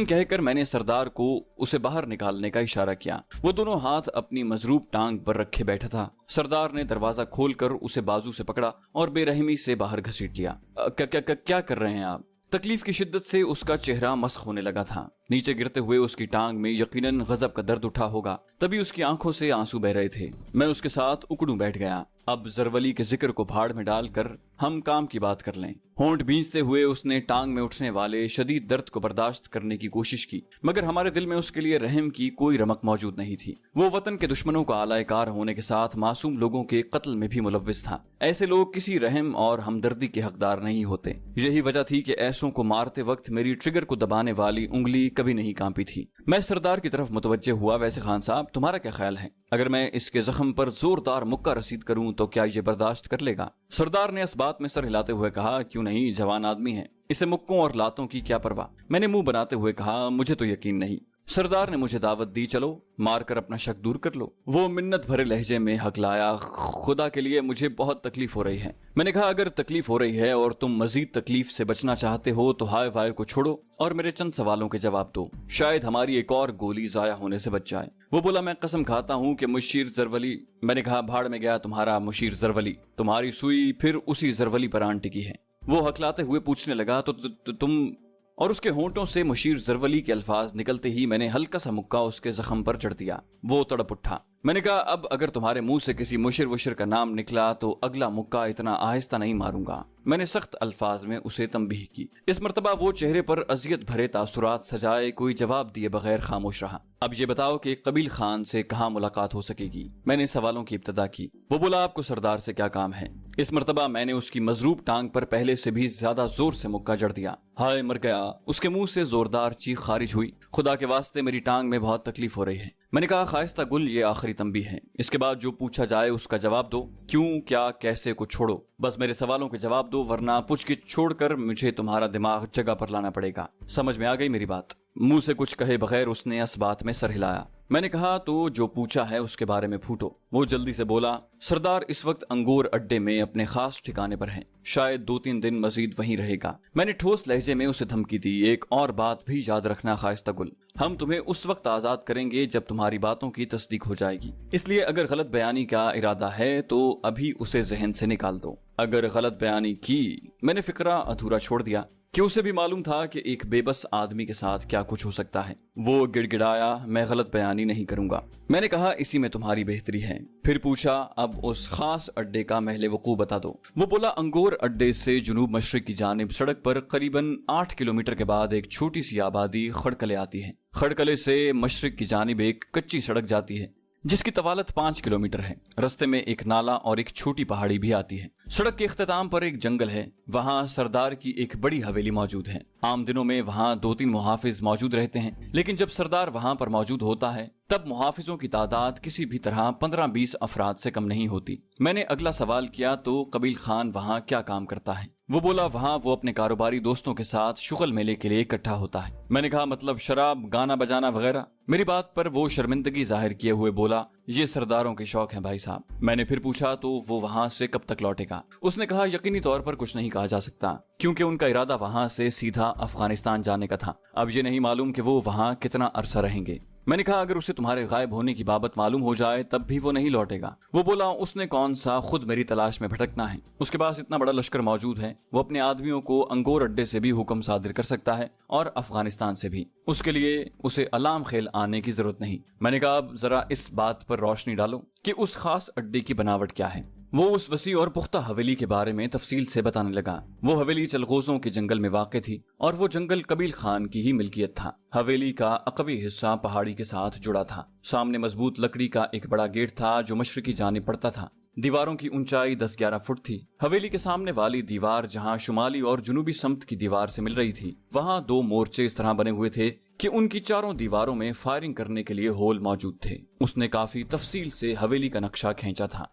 کہہ کر میں نے سردار کو اسے باہر نکالنے کا اشارہ کیا۔ وہ دونوں ہاتھ اپنی مضروب ٹانگ پر رکھے بیٹھا تھا۔ سردار نے دروازہ کھول کر اسے بازو سے پکڑا اور بے رحمی سے باہر گھسیٹ لیا۔ کیا کر رہے ہیں آپ؟ تکلیف کی شدت سے اس کا چہرہ مسخ ہونے لگا تھا۔ نیچے گرتے ہوئے اس کی ٹانگ میں یقیناً غضب کا درد اٹھا ہوگا، تبھی اس کی آنکھوں سے آنسو بہ رہے تھے۔ میں اس کے ساتھ اکڑوں بیٹھ گیا۔ اب زرولی کے ذکر کو بھاڑ میں ڈال کر ہم کام کی بات کر لیں۔ ہونٹ بھینچتے ہوئے اس نے ٹانگ میں اٹھنے والے شدید درد کو برداشت کرنے کی کوشش کی، مگر ہمارے دل میں اس کے لیے رحم کی کوئی رمق موجود نہیں تھی۔ وہ وطن کے دشمنوں کا اعلی کار ہونے کے ساتھ معصوم لوگوں کے قتل میں بھی ملوث تھا۔ ایسے لوگ کسی رحم اور ہمدردی کے حقدار نہیں ہوتے۔ یہی وجہ تھی کہ ایسوں کو مارتے وقت میری ٹریگر کو دبانے والی انگلی کبھی نہیں کانپی تھی۔ میں سردار کی طرف متوجہ ہوا، ویسے خان صاحب تمہارا کیا خیال ہے؟ اگر میں اس کے زخم پر زوردار مکہ رسید کروں تو کیا یہ برداشت کر لے گا؟ سردار نے اس بات میں سر ہلاتے ہوئے کہا، کیوں نہیں، جوان آدمی ہے، اسے مکوں اور لاتوں کی کیا پرواہ؟ میں نے منہ بناتے ہوئے کہا، مجھے تو یقین نہیں۔ سردار نے مجھے دعوت دی، چلو مار کر اپنا شک دور کر لو۔ وہ منت بھرے لہجے میں ہکلایا، خدا کے لیے مجھے بہت تکلیف ہو رہی ہے۔ میں نے کہا، اگر تکلیف ہو رہی ہے اور تم مزید تکلیف سے بچنا چاہتے ہو تو ہائے وائے کو چھوڑو اور میرے چند سوالوں کے جواب دو، شاید ہماری ایک اور گولی ضائع ہونے سے بچ جائے۔ وہ بولا، میں قسم کھاتا ہوں کہ مشیر زرولی۔ میں نے کہا، بھاڑ میں گیا تمہارا مشیر زرولی، تمہاری سوئی پھر اسی زرولی پر آن ٹکی ہے۔ وہ ہکلاتے ہوئے پوچھنے لگا، تو تم और उसके होंठों से मुशीर ज़रवली के अल्फाज निकलते ही मैंने हल्का सा मुक्का उसके जख्म पर जड़ दिया। वो तड़प उठा। मैंने कहा, अब अगर तुम्हारे मुंह से किसी मुशिर वशिर का नाम निकला तो अगला मुक्का इतना आहिस्ता नहीं मारूंगा। मैंने सख्त अल्फाज में उसे तंबीह की। इस मर्तबा वो चेहरे पर अजियत भरे तासुरात सजाए कोई जवाब दिए बगैर खामोश रहा। अब ये बताओ कि कबील खान से कहाँ मुलाकात हो सकेगी? मैंने सवालों की इब्तदा की। वो बोला, आपको सरदार से क्या काम है? इस मर्तबा मैंने उसकी मजरूब टांग पर पहले से भी ज्यादा जोर से मुक्का जड़ दिया। हाय मर गया। उसके मुंह से जोरदार चीख खारिज हुई। खुदा के वास्ते मेरी टांग में बहुत तकलीफ हो रही है। मैंने कहा, खाइस्ता गुल, ये आखिरी तंबीह है। इसके बाद जो पूछा जाए उसका जवाब दो। क्यों, क्या, कैसे को छोड़ो। बस मेरे सवालों के जवाब दो, वरना पुछगिछ छोड़कर मुझे तुम्हारा दिमाग जगह पर लाना पड़ेगा। समझ में आ गई मेरी बात? मुंह से कुछ कहे बगैर उसने इस बात में सर हिलाया। मैंने कहा, तो जो पूछा है उसके बारे में फूटो। वो जल्दी से बोला, सरदार इस वक्त अंगूर अड्डे में अपने खास ठिकाने पर है, शायद 2-3 दिन मजीद वहीं रहेगा। मैंने ठोस लहजे में उसे धमकी दी, एक और बात भी याद रखना खाइस्ता गुल, हम तुम्हें उस वक्त आजाद करेंगे जब तुम्हारी बातों की तस्दीक हो जाएगी। इसलिए अगर गलत बयानी का इरादा है तो अभी उसे जहन से निकाल दो। अगर गलत बयानी की, मैंने फिक्रा अधूरा छोड़ दिया कि उसे भी मालूम था कि एक बेबस आदमी के साथ क्या कुछ हो सकता है। वो गिड़गिड़ाया, मैं गलत बयानी नहीं करूंगा। मैंने कहा, इसी में तुम्हारी बेहतरी है। फिर पूछा, अब उस खास अड्डे का महले वकूअ बता दो। वो बोला, अंगूर अड्डे से जुनूब मशरिक की जानिब सड़क पर करीबन 8 किलोमीटर के बाद एक छोटी सी आबादी खड़कले आती है। खड़कले से मशरिक की जानिब एक कच्ची सड़क जाती है जिसकी तवालत 5 किलोमीटर है। रास्ते में एक नाला और एक छोटी पहाड़ी भी आती है। सड़क के इख्तिताम पर एक जंगल है। वहाँ सरदार की एक बड़ी हवेली मौजूद है। आम दिनों में वहाँ 2-3 मुहाफिज मौजूद रहते हैं, लेकिन जब सरदार वहाँ पर मौजूद होता है तब मुहाफिजों की तादाद किसी भी तरह 15-20 अफराद से कम नहीं होती। मैंने अगला सवाल किया, तो कबील खान वहाँ क्या काम करता है? वो बोला, वहाँ वो अपने कारोबारी दोस्तों के साथ शुगल मेले के लिए इकट्ठा होता है। मैंने कहा, मतलब शराब, गाना बजाना वगैरह? मेरी बात पर वो शर्मिंदगी जाहिर किए हुए बोला, ये सरदारों के शौक हैं भाई साहब। मैंने फिर पूछा, तो वो वहाँ से कब तक लौटेगा? उसने कहा, यकीनी तौर पर कुछ नहीं कहा जा सकता, क्योंकि उनका इरादा वहाँ से सीधा अफगानिस्तान जाने का था। अब ये नहीं मालूम कि वो वहाँ कितना अरसा रहेंगे। मैंने कहा, अगर उसे तुम्हारे गायब होने की बाबत मालूम हो जाए तब भी वो नहीं लौटेगा। वो बोला, उसने कौन सा खुद मेरी तलाश में भटकना है? उसके पास इतना बड़ा लश्कर मौजूद है, वो अपने आदमियों को अंगूर अड्डे से भी हुक्म सादिर कर सकता है और अफगानिस्तान से भी। उसके लिए उसे अलाम खेल आने की जरूरत नहीं। मैंने कहा, अब जरा इस बात पर रोशनी डालो कि उस खास अड्डे की बनावट क्या है। वो उस वसी और पुख्ता हवेली के बारे में तफसील से बताने लगा। वो हवेली चलगोजों के जंगल में वाक़ थी और वो जंगल कबील खान की ही मिल्कियत था। हवेली का अकबी हिस्सा पहाड़ी के साथ जुड़ा था। सामने मजबूत लकड़ी का एक बड़ा गेट था जो मशरिकी जानिब पड़ता था। दीवारों की ऊंचाई 10-11 फुट थी। हवेली के सामने वाली दीवार जहां शुमाली और जुनूबी समत की दीवार से मिल रही थी, वहां 2 मोर्चे इस तरह बने हुए थे कि उनकी चारों दीवारों में फायरिंग करने के लिए होल मौजूद थे। उसने काफी तफसील से हवेली का नक्शा खींचा था।